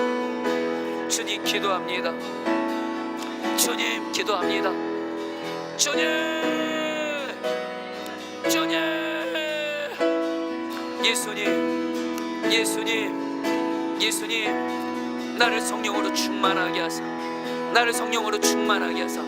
주님 기도합니다. 주님 기도합니다. 주님, 주님, 예수님, 예수님, 예수님, 나를 성령으로 충만하게 하사, 나를 성령으로 충만하게 하사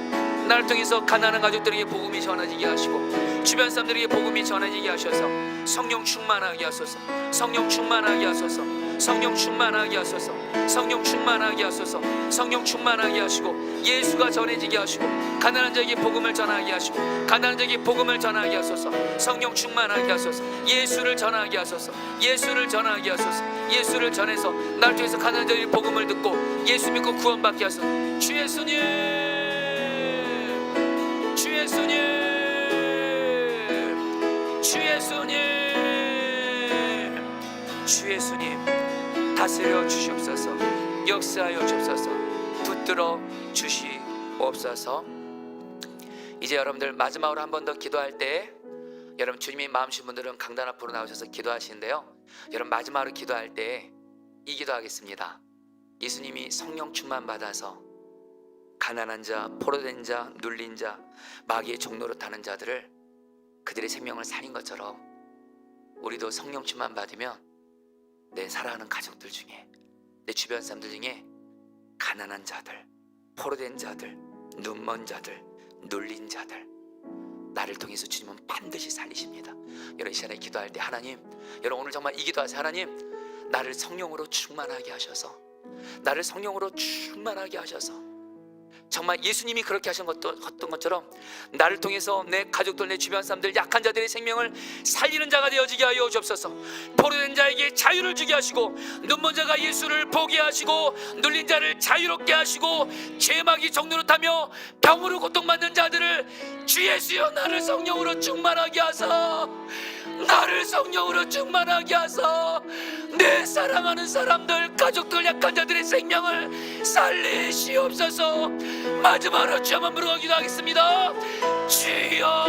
나를 통해서 가난한 가족들에게 복음이 전해지게 하시고 주변 사람들에게 복음이 전해지게 하셔서 성령 충만하게 하소서. 성령 충만하게 하소서. 성령 충만하게 하소서. 성령 충만하게 하소서. 성령 충만하게 하시고 예수가 전해지게 하시고 가난한 자에게 복음을 전하게 하시고 가난한 자에게 복음을 전하게 하소서. 성령 충만하게 하소서. 예수를 전하게 하소서. 예수를 전하게 하소서. 예수를 전해서 나를 통해서 가난한 자에게 복음을 듣고 예수 믿고 구원받게 하소서. 주 예수님, 주 예수님, 주 예수님, 주 예수님, 다스려 주시옵소서. 역사하여 주옵소서. 붙들어 주시옵소서. 이제 여러분들 마지막으로 한 번 더 기도할 때, 여러분 주님이 마음신 분들은 강단 앞으로 나오셔서 기도하시는데요, 여러분 마지막으로 기도할 때 이 기도하겠습니다. 예수님이 성령 충만 받아서 가난한 자, 포로된 자, 눌린 자, 마귀의 종노릇 하는 자들을 그들의 생명을 살린 것처럼 우리도 성령 충만 받으면 내 사랑하는 가족들 중에, 내 주변 사람들 중에 가난한 자들, 포로된 자들, 눈먼 자들, 눌린 자들, 나를 통해서 주님은 반드시 살리십니다. 여러분 이 시간에 기도할 때 하나님, 여러분 오늘 정말 이 기도하세요. 하나님, 나를 성령으로 충만하게 하셔서, 나를 성령으로 충만하게 하셔서 정말 예수님이 그렇게 하신 것처럼 나를 통해서 내 가족들, 내 주변 사람들, 약한 자들의 생명을 살리는 자가 되어지게 하여 주옵소서. 포로된 자에게 자유를 주게 하시고 눈먼 자가 예수를 보게 하시고 눌린 자를 자유롭게 하시고 죄마귀 종노릇하며 병으로 고통받는 자들을 주 예수여 나를 성령으로 충만하게 하사, 나를 성령으로 충만하게 하사 내 사랑하는 사람들, 가족들, 약한 자들의 생명을 살리시옵소서. 마지막으로 주여만 부르고 기도하겠습니다. 주여,